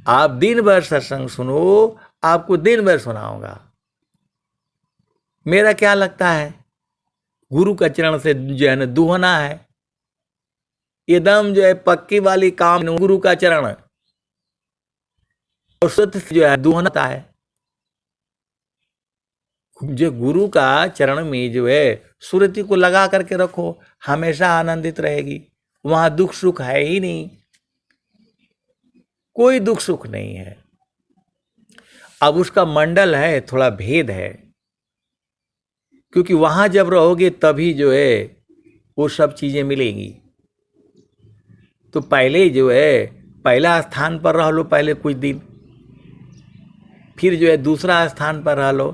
आप दिन भर सत्संग सुनो, आपको दिन भर सुनाऊंगा। मेरा क्या लगता है, गुरु का चरण से जो है ना दुहना है, एकदम जो है पक्की वाली काम गुरु का चरण और सत्य जो है दुहना है। जो गुरु का चरण में जो है सुरति को लगा करके रखो, हमेशा आनंदित रहेगी। वहां दुख सुख है ही नहीं, कोई दुख सुख नहीं है। अब उसका मंडल है, थोड़ा भेद है, क्योंकि वहां जब रहोगे तभी जो है वो सब चीजें मिलेंगी। तो पहले जो है पहला स्थान पर रह लो पहले कुछ दिन, फिर जो है दूसरा स्थान पर रह लो।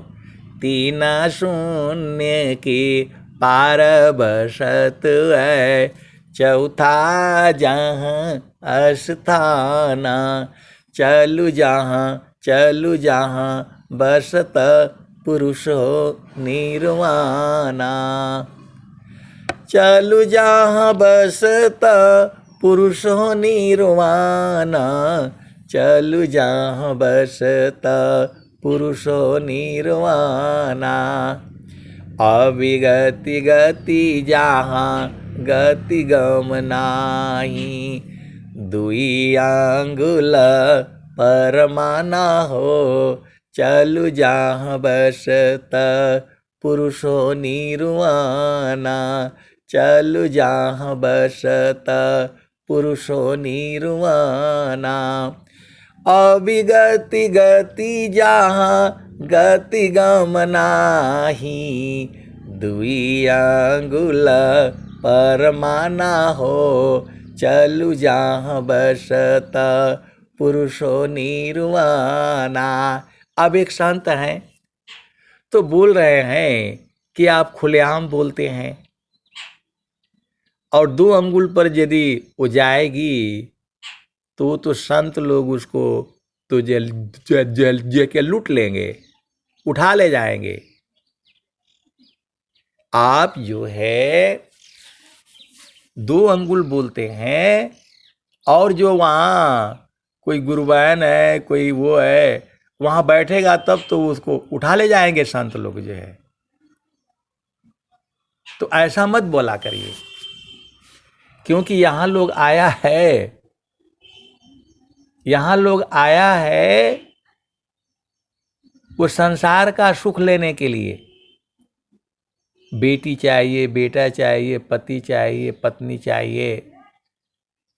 तीन शून्य के पार बसत है, चौथा जहाँ अस्थाना, चलु जहाँ बसत पुरुष हो निर्वाणा। चलु जहाँ बसत पुरुष हो निर्वाणा, चलु जहाँ बसत पुरुष हो निर्वाणा। अविगति गति जहाँ गति गम नाही, दुई आंगुल परमाना हो, चलु जहाँ बसत पुरुष हो निर्वाणा, चलु जहाँ बसत पुरुष हो निर्वाणा। अविगति गति जहाँ गति गम नाही, दुई आंगुल परमाना हो, चलु जहाँ बसत पुरुषो निर्वाणा। अब एक संत हैं तो बोल रहे हैं कि आप खुलेआम बोलते हैं, और 2 अंगुल पर यदि वो जाएगी तो संत लोग उसको तो जेल के लूट लेंगे, उठा ले जाएंगे। आप जो है 2 अंगुल बोलते हैं, और जो वहाँ कोई गुरुबैन है, कोई वो है, वहाँ बैठेगा तब तो उसको उठा ले जाएंगे संत लोग जो है। तो ऐसा मत बोला करिए, क्योंकि यहाँ लोग आया है, यहाँ लोग आया है वो संसार का सुख लेने के लिए। बेटी चाहिए, बेटा चाहिए, पति चाहिए, पत्नी चाहिए,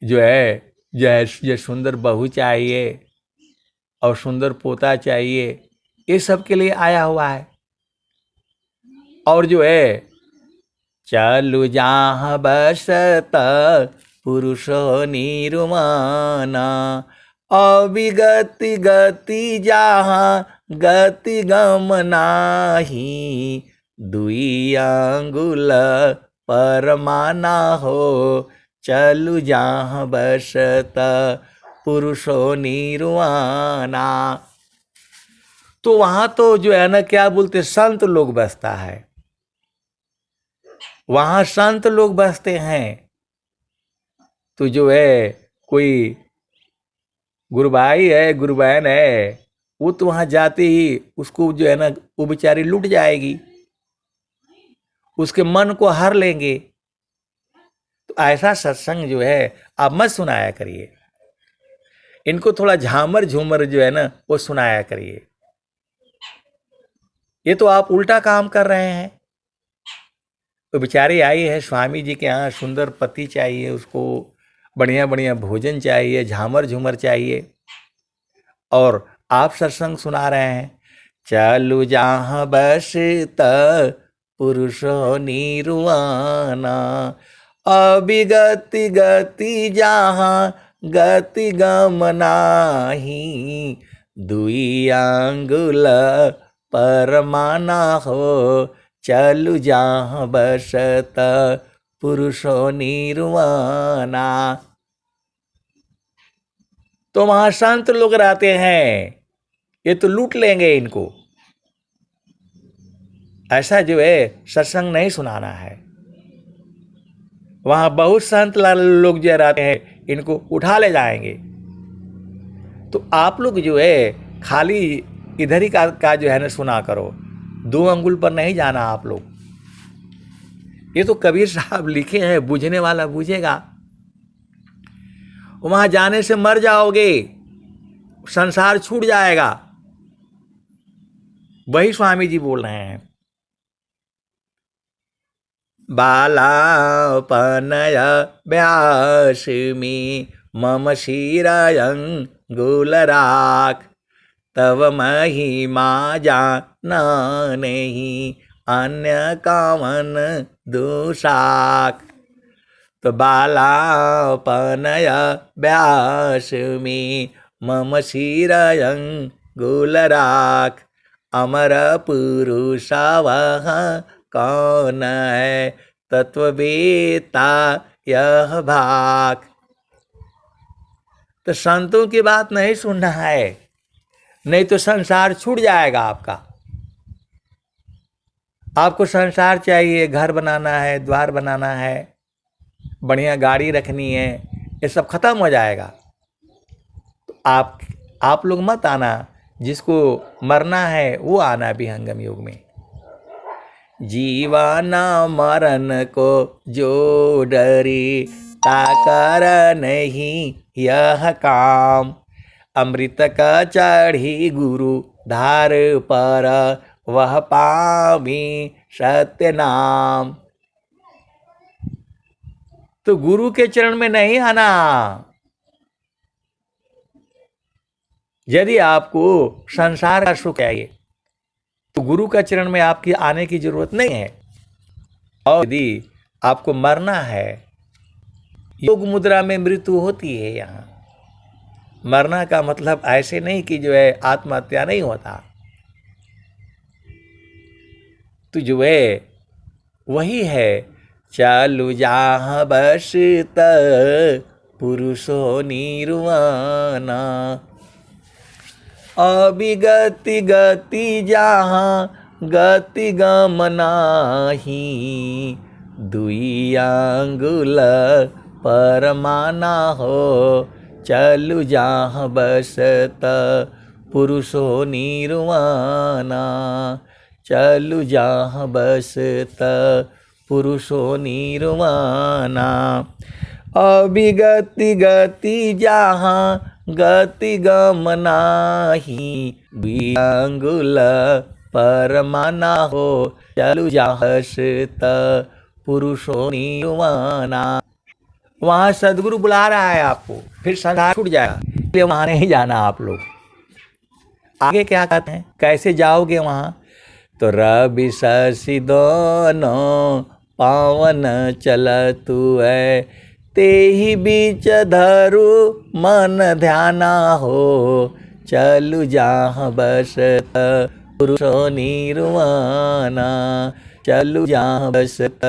जो है सुंदर बहू चाहिए और सुंदर पोता चाहिए, ये सब के लिए आया हुआ है। और जो है चलु जहाँ बसत पुरुष निर्वाणा, अविगति गति जहाँ गति गम नाही, दुई आंगुल परमाना हो, चलु जहाँ बसत पुरुषो निर्वाणा। तो वहां तो जो है ना क्या बोलते संत लोग बसता है, वहां संत लोग बसते हैं। तो जो है कोई गुरुभाई है, गुरुबहन है, वो तो वहां जाते ही उसको जो है ना वो बेचारी लूट जाएगी, उसके मन को हर लेंगे। तो ऐसा सत्संग जो है आप मत सुनाया करिए, इनको थोड़ा झामर झूमर जो है ना वो सुनाया करिए। ये तो आप उल्टा काम कर रहे हैं। तो बेचारी आई है स्वामी जी के यहाँ, सुंदर पति चाहिए उसको, बढ़िया बढ़िया भोजन चाहिए, झामर झूमर चाहिए, और आप सत्संग सुना रहे हैं। चलु जहाँ बसत पुरुषो निर्वाणा, अभिगति गति जहाँ गति गम नाही, दुई अंगुल परमाना हो, चलु जहाँ बसत पुरुषो निर्वाणा। तो वहां संत लोग रहते हैं, ये तो लूट लेंगे इनको, ऐसा जो है सत्संग नहीं सुनाना है। वहां बहुत संत लोग जो रहते हैं, इनको उठा ले जाएंगे। तो आप लोग जो है खाली इधर ही का जो है ना सुना करो, 2 अंगुल पर नहीं जाना आप लोग। ये तो कबीर साहब लिखे हैं, बूझने वाला बूझेगा। वहां जाने से मर जाओगे, संसार छूट जाएगा। वही स्वामी जी बोल रहे हैं। बालापनय व्यास में मम शिरंगुल राख, तव महिमा जाना नहीं अन्य कामन दुसाख। तो बालापनय व्यास में मम शिरंगुल राख, अमर पुरुष वह कौन है तत्ववेता यह भाग। तो संतों की बात नहीं सुनना है, नहीं तो संसार छूट जाएगा आपका। आपको संसार चाहिए, घर बनाना है, द्वार बनाना है, बढ़िया गाड़ी रखनी है, ये सब खत्म हो जाएगा। तो आप लोग मत आना, जिसको मरना है वो आना विहंगम युग में। जीवाना मरण को जो डरे, ताकर नहीं यह काम, अमृत का चढ़ी गुरु धार पर, वह पावी सत्य नाम। तो गुरु के चरण में नहीं आना। यदि आपको संसार का सुख चाहिए तो गुरु का चरण में आपकी आने की जरूरत नहीं है। और यदि आपको मरना है, योग मुद्रा में मृत्यु होती है। यहाँ मरना का मतलब ऐसे नहीं कि जो है आत्महत्या नहीं होता, तो जो है वही है, चालू जहाँ बसत पुरुषो निर्वाणा, अभिगति गति जहाँ गति गम नाही, दुई अंगुल परमाना हो, चलु जहाँ बसत पुरुषो निर्वाणा, चलु जहाँ बसत पुरुषो निर्वाणा, अभिगति गति जहाँ गति गम नाही, दुई अंगुल परमाना हो, चलु जहाँ बसत पुरुषो निर्वाणा। वहाँ सदगुरु बुला रहा है आपको, फिर संसार छूट जाएगा, इसलिए वहाँ नहीं जाना आप लोग। आगे क्या कहते हैं, कैसे जाओगे वहाँ? तो रवि शशि दोनों पावन चलतु है, ते ही बीच धरु मन ध्याना हो, चलु जहाँ बसत पुरुषो निर्वाणा, चलु जहाँ बसत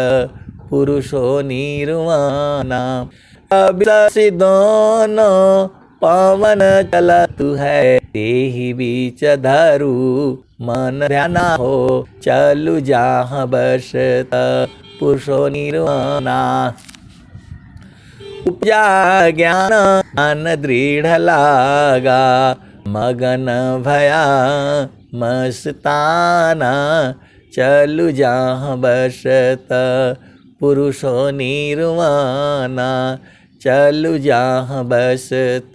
पुरुषो निर्वाणा। रवि शशि दोनों पावन चलतु है, ते ही बीच धरु मन ध्याना हो, चलु जहाँ बसत पुरुषो निर्वाणा। उपजा ज्ञान दृढ़ लागा, मगन भया मस्ताना, चलु जहाँ बसत पुरुषो निर्वाणा, चलु जहाँ बसत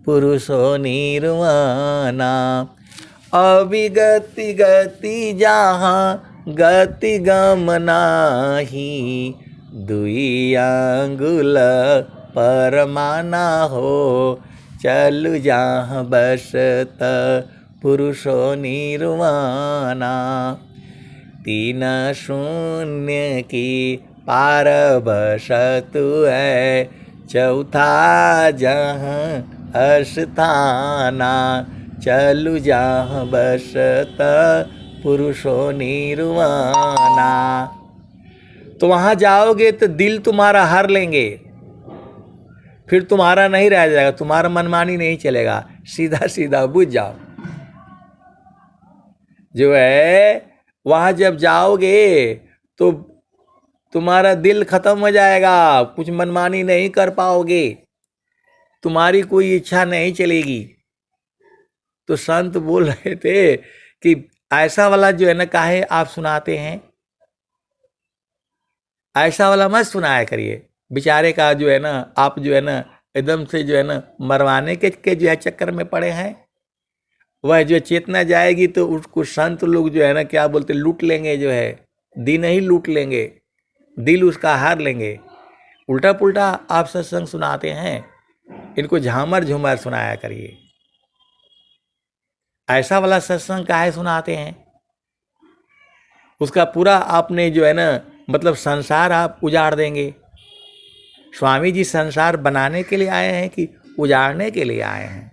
पुरुषो निर्वाणा। अभिगति गति जहाँ गति गम नाही, दुई अंगुल परमाना हो, चलु जहाँ बसत पुरुषो निर्वाणा। तीन शून्य की पार बसतु है, चौथा जहाँ अस्थाना, चलु जहाँ बसत पुरुषो निर्वाणा। तो वहाँ जाओगे तो दिल तुम्हारा हर लेंगे, फिर तुम्हारा नहीं रह जाएगा, तुम्हारा मनमानी नहीं चलेगा, सीधा सीधा बुझ जाओ। जो है वहाँ जब जाओगे तो तुम्हारा दिल खत्म हो जाएगा, कुछ मनमानी नहीं कर पाओगे, तुम्हारी कोई इच्छा नहीं चलेगी। तो संत बोल रहे थे कि ऐसा वाला जो है ना काहे आप सुनाते हैं, ऐसा वाला मत सुनाया करिए। बेचारे का जो है ना आप जो है ना एकदम से जो है ना मरवाने के जो है चक्कर में पड़े हैं। वह जो चेतना जाएगी तो उसको संत लोग जो है ना क्या बोलते लूट लेंगे, जो है दिन ही लूट लेंगे, दिल उसका हार लेंगे। उल्टा पुल्टा आप सत्संग सुनाते हैं, इनको झामर झूमर सुनाया करिए। ऐसा वाला सत्संग काहे सुनाते हैं, उसका पूरा आपने जो है ना मतलब संसार आप उजाड़ देंगे। स्वामी जी संसार बनाने के लिए आए हैं कि उजाड़ने के लिए आए हैं?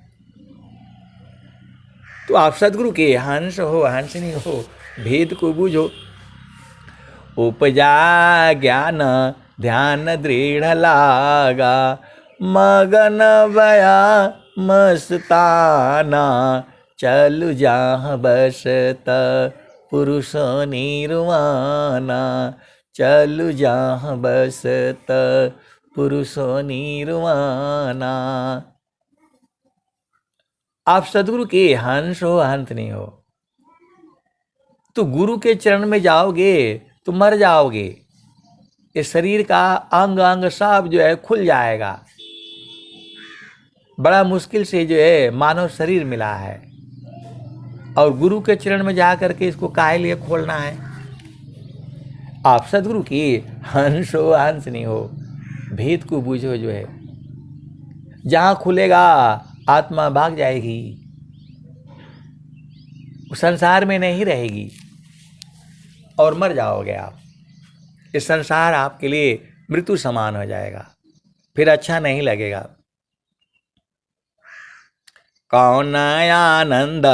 तो आप सदगुरु के हंस हो हंसनी हो, भेद को बूझो। उपजा ज्ञान ध्यान दृढ़ लागा, मगन भया मस्ताना, चलु जहाँ बसत पुरुषो निर्वाणा, चलु जहाँ बसत पुरुषो निर्वाणा। आप सदगुरु के हंस हो हंस नहीं हो, तो गुरु के चरण में जाओगे तो मर जाओगे। इस शरीर का अंग अंग सब जो है खुल जाएगा। बड़ा मुश्किल से जो है मानव शरीर मिला है, और गुरु के चरण में जा करके इसको काहे लिए खोलना है? आप सदगुरु की हंस हो हंस नहीं हो, भेद को बूझो। जो है जहाँ खुलेगा आत्मा भाग जाएगी, संसार में नहीं रहेगी और मर जाओगे आप। इस संसार आपके लिए मृत्यु समान हो जाएगा, फिर अच्छा नहीं लगेगा। कौन आनंद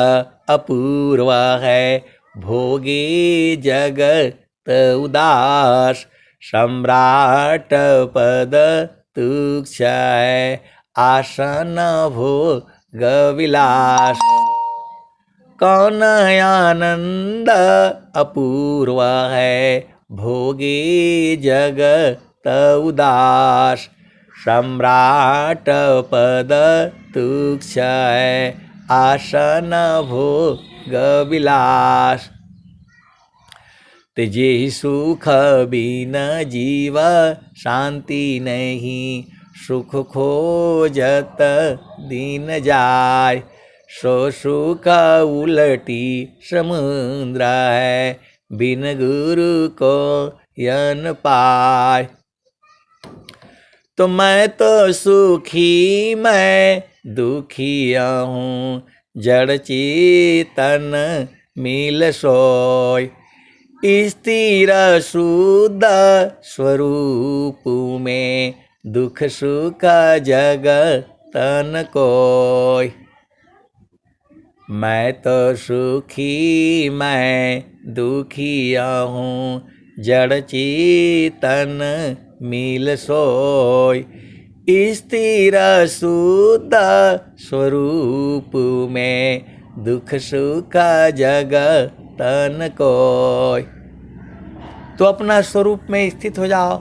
अपूर्व है, भोगी जगत उदास, सम्राट पद तुच्छ है, आसन भोग विलास। कौन आनंद अपूर्व है, भोगी जगत उदास, सम्राट पद तुच्छ है, आसन भोग विलास। तेजे सुख बिन जीव शांति नहीं, सुख खोजत दिन जाय, सो सुख उलटी समुद्र है, बिन गुरु को यन पाय। तो मैं तो सुखी मैं दुखिया हूँ, जड़ चेतन मिल सोय, स्थिर शुद्ध स्वरूप में, दुख सुख जगतन कोय। मैं तो सुखी मैं दुखिया हूँ, जड़ चेतन मिल सोय, स्थिर शुद्ध स्वरूप में, दुख सुख जगतन कोय। तो अपना स्वरूप में स्थित हो जाओ।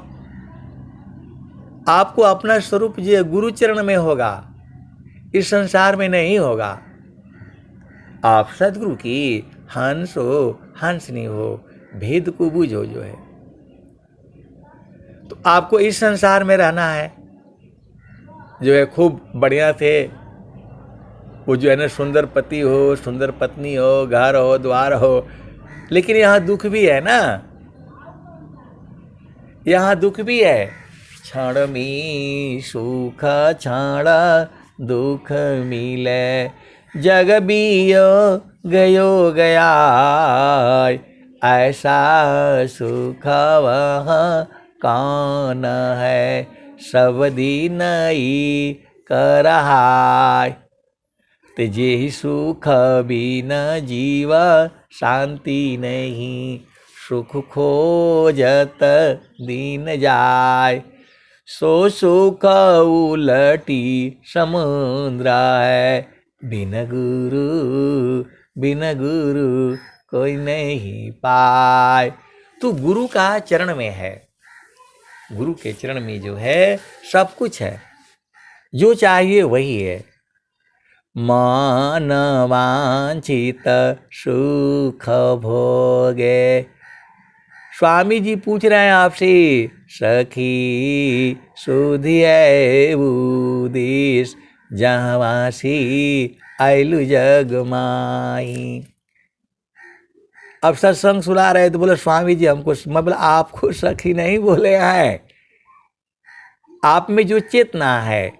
आपको अपना स्वरूप जो गुरु चरण में होगा, इस संसार में नहीं होगा। आप सदगुरु की हंस हो हंस नहीं हो, भेद को बूझो। जो है तो आपको इस संसार में रहना है, जो है खूब बढ़िया से वो जो है ना सुंदर पति हो, सुंदर पत्नी हो, घर हो, द्वार हो, लेकिन यहाँ दुख भी है ना, यहाँ दुख भी है। क्षण में सुख क्षण दुख मिले, जग बियो गयो गया, ऐसा सुख वह कौन है, सब दिन ही करहाय। ते जेहि सुख बिन जीव शांति नहीं, सुख खोजत दीन जाय। सो सुख उलटी समुद्र है, बिन गुरु कोई नहीं पाए। तो गुरु का चरण में है, गुरु के चरण में जो है सब कुछ है, जो चाहिए वही है। मन वांछित सुख भोगे। स्वामी जी पूछ रहे हैं आपसे, सखी सुधिए उदेश, जहाँवासी आयलु जग माही। अब सत्संग सुना रहे तो बोले स्वामी जी हमको, मैं बोला आपको सखी नहीं बोले हैं, आप में जो चेतना है,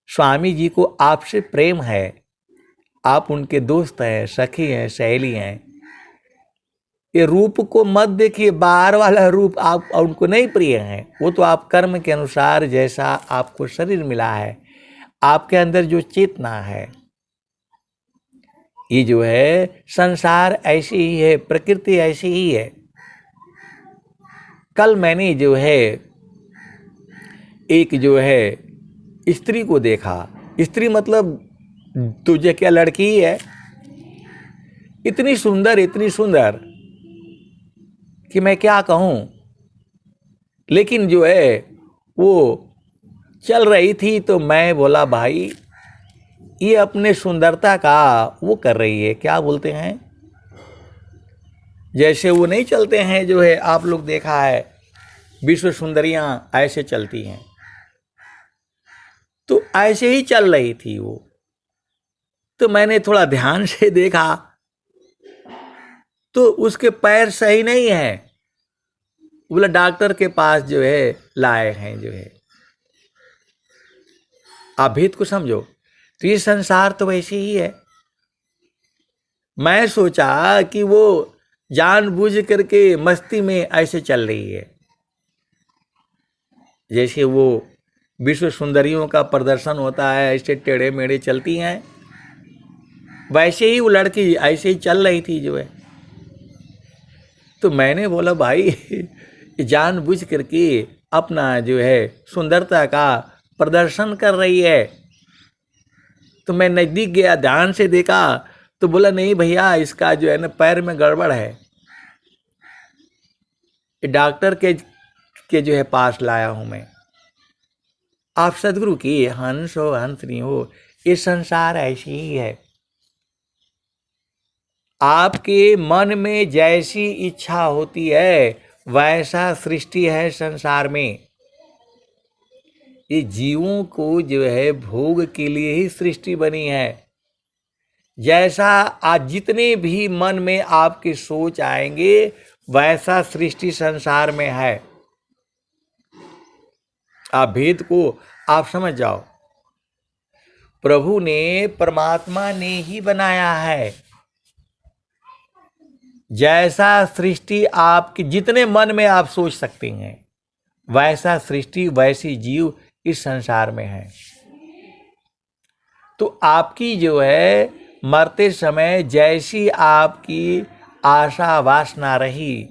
स्वामी जी को आपसे प्रेम है, आप उनके दोस्त हैं, सखी हैं, सहेली हैं। ये रूप को मत देखिए, बाहर वाला रूप आप उनको नहीं प्रिय है, वो तो आप कर्म के अनुसार जैसा आपको शरीर मिला है, आपके अंदर जो चेतना है, ये जो है संसार ऐसी ही है, प्रकृति ऐसी ही है। कल मैंने जो है एक जो है स्त्री को देखा, स्त्री मतलब तुझे क्या लड़की ही है, इतनी सुंदर कि मैं क्या कहूँ। लेकिन जो है वो चल रही थी तो मैं बोला भाई ये अपने सुंदरता का वो कर रही है, क्या बोलते हैं, जैसे वो नहीं चलते हैं जो है, आप लोग देखा है विश्व सुंदरियां ऐसे चलती हैं, तो ऐसे ही चल रही थी वो। तो मैंने थोड़ा ध्यान से देखा तो उसके पैर सही नहीं है, बोला डॉक्टर के पास जो है लाए हैं जो है। आप भेद को समझो, तो ये संसार तो वैसे ही है। मैं सोचा कि वो जानबूझ करके मस्ती में ऐसे चल रही है, जैसे वो विश्व सुंदरियों का प्रदर्शन होता है, ऐसे टेढ़े मेढ़े चलती हैं, वैसे ही वो लड़की ऐसे ही चल रही थी जो है। तो मैंने बोला भाई जानबूझ करके अपना जो है सुंदरता का प्रदर्शन कर रही है। तो मैं नज़दीक गया, ध्यान से देखा तो बोला नहीं भैया इसका जो है ना पैर में गड़बड़ है, डॉक्टर के जो है पास लाया हूं मैं। आप सदगुरु की हंस हो हंसनी हो, ये संसार ऐसी ही है। आपके मन में जैसी इच्छा होती है वैसा सृष्टि है संसार में। ये जीवों को जो है भोग के लिए ही सृष्टि बनी है। जैसा आज जितने भी मन में आपके सोच आएंगे वैसा सृष्टि संसार में है। आप भेद को आप समझ जाओ, प्रभु ने परमात्मा ने ही बनाया है। जैसा सृष्टि आपके जितने मन में आप सोच सकते हैं वैसा सृष्टि वैसी जीव इस संसार में है। तो आपकी जो है मरते समय जैसी आपकी आशा वासना रही,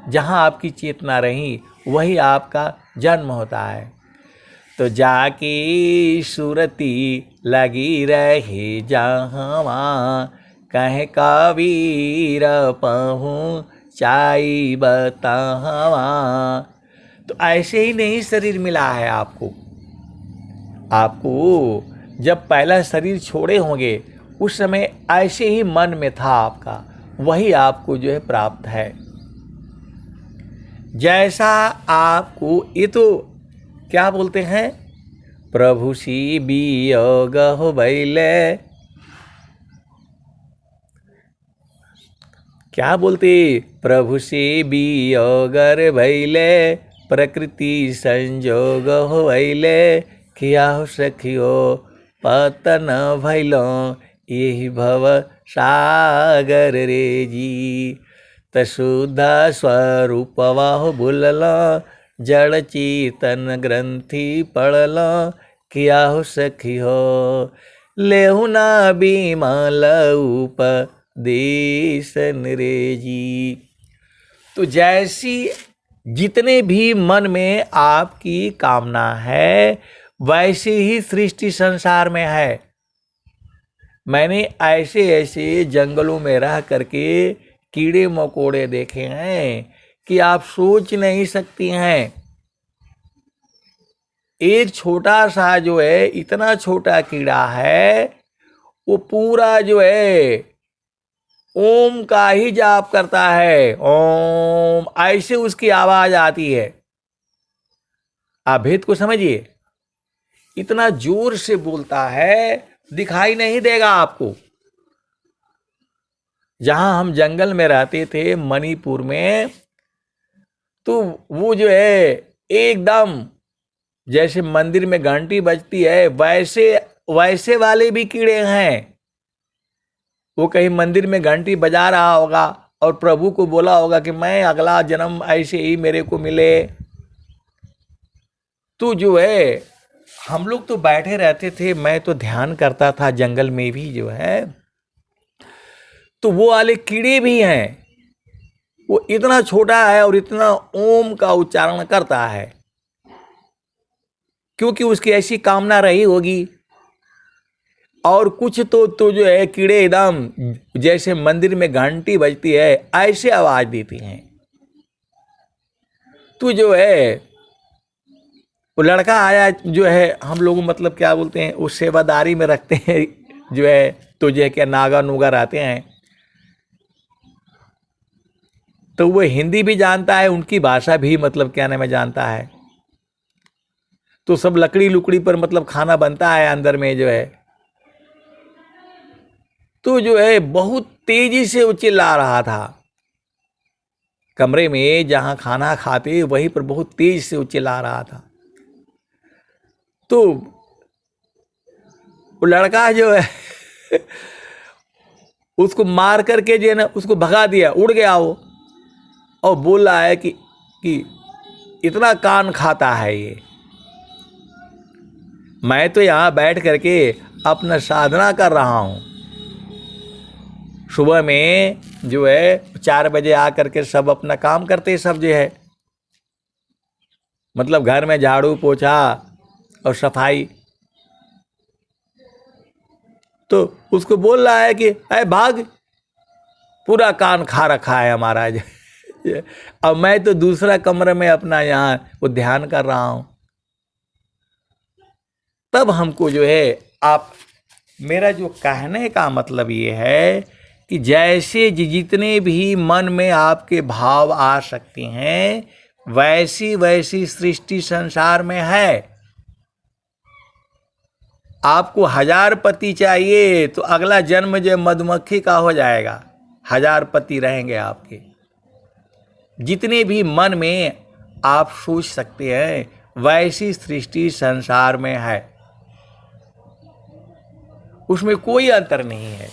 जहाँ आपकी चेतना रही वही आपका जन्म होता है। तो जाकी सुरती लगी रही जहाँ, कहे कबीर पहुँचाई बतावा। तो ऐसे ही नहीं शरीर मिला है आपको। आपको जब पहला शरीर छोड़े होंगे उस समय ऐसे ही मन में था आपका, वही आपको जो है प्राप्त है। जैसा आपको, ये तो क्या बोलते हैं, प्रभु सी वियोग हो बैले, क्या बोलते, प्रभु से वियोगर भइले, प्रकृति संजोग होइले, किया हो सखियो पतन भइलो, यही भव सागर रे जी। तशुद्ध स्वरूपवा हो भूलल, जड़ चेतन ग्रंथि पड़ल, किया हो सखी हो लेहु ना बिमल उपदेश रे जी। तो जैसी जितने भी मन में आपकी कामना है वैसे ही सृष्टि संसार में है। मैंने ऐसे ऐसे जंगलों में रह करके कीड़े मकोड़े देखे हैं कि आप सोच नहीं सकती हैं। एक छोटा सा जो है, इतना छोटा कीड़ा है, वो पूरा जो है ओम का ही जाप करता है, ओम ऐसे उसकी आवाज आती है। आप भेद को समझिए, इतना जोर से बोलता है, दिखाई नहीं देगा आपको। जहां हम जंगल में रहते थे मणिपुर में, तो वो जो है एकदम जैसे मंदिर में घंटी बजती है वैसे वैसे वाले भी कीड़े हैं। वो कहीं मंदिर में घंटी बजा रहा होगा और प्रभु को बोला होगा कि मैं अगला जन्म ऐसे ही मेरे को मिले। तो जो है हम लोग तो बैठे रहते थे, मैं तो ध्यान करता था जंगल में भी जो है, तो वो वाले कीड़े भी हैं। वो इतना छोटा है और इतना ओम का उच्चारण करता है, क्योंकि उसकी ऐसी कामना रही होगी। और कुछ तो जो है कीड़े एकदम जैसे मंदिर में घंटी बजती है ऐसे आवाज देती हैं। तो जो है वो लड़का आया, जो है हम लोग मतलब क्या बोलते हैं, उस सेवादारी में रखते हैं जो है, तो जो है क्या नागा नूगा रहते हैं, तो वो हिंदी भी जानता है, उनकी भाषा भी मतलब क्या नाम है जानता है। तो सब लकड़ी लुकड़ी पर मतलब खाना बनता है अंदर में जो है। तो जो है बहुत तेजी से वो चिल्ला रहा था कमरे में, जहां खाना खाते वहीं पर बहुत तेज से वो चिल्ला रहा था। तो वो लड़का जो है उसको मार करके जो है ना उसको भगा दिया, उड़ गया वो, और बोल रहा है कि इतना कान खाता है ये, मैं तो यहाँ बैठ करके अपना साधना कर रहा हूँ। सुबह में जो है 4 बजे आकर के सब अपना काम करते सब जो है, मतलब घर में झाड़ू पोछा और सफाई। तो उसको बोल रहा है कि अरे भाग, पूरा कान खा रखा है हमारा। अब मैं तो दूसरा कमरे में अपना यहाँ वो ध्यान कर रहा हूँ। तब हमको जो है आप, मेरा जो कहने का मतलब ये है कि जैसे जितने भी मन में आपके भाव आ सकते हैं वैसी वैसी सृष्टि संसार में है। आपको 1000 पति चाहिए तो अगला जन्म जो मधुमक्खी का हो जाएगा, 1000 पति रहेंगे आपके। जितने भी मन में आप सोच सकते हैं वैसी सृष्टि संसार में है, उसमें कोई अंतर नहीं है।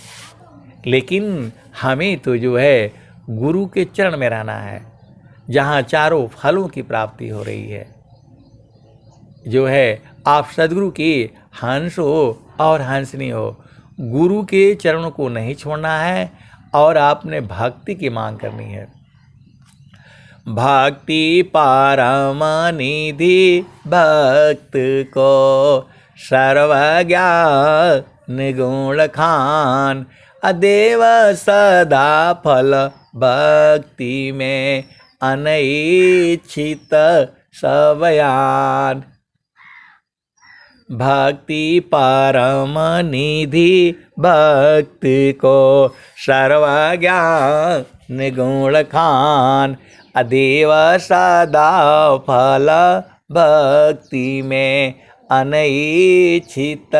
लेकिन हमें तो जो है गुरु के चरण में रहना है, जहाँ चारों फलों की प्राप्ति हो रही है। जो है आप सदगुरु के हंस हो और हंसनी हो, गुरु के चरणों को नहीं छोड़ना है और आपने भक्ति की मांग करनी है। भक्ति परम निधि भक्त को सर्वज्ञान गुण खान, अदेव सदा फल भक्ति में अनैच्छित सवयान। भक्ति परम निधि भक्त को सर्वज्ञान गुण खान, अदेव सदा फल भक्ति में अनैच्छित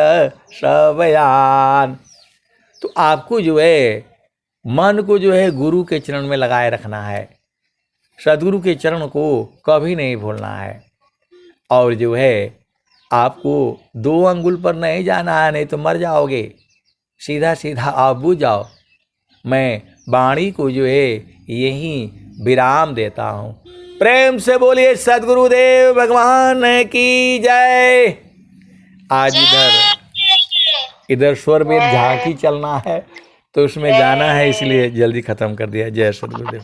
सवयान। तो आपको जो है मन को जो है गुरु के चरण में लगाए रखना है, सदगुरु के चरण को कभी नहीं भूलना है। और जो है आपको 2 अंगुल पर नहीं जाना है, नहीं तो मर जाओगे। सीधा सीधा आप बुझ जाओ। मैं वाणी को जो है यही विराम देता हूँ। प्रेम से बोलिए सदगुरुदेव भगवान की जय। आज इधर स्वर में झांकी चलना है तो उसमें जाना है, इसलिए जल्दी खत्म कर दिया। जय सदगुरुदेव।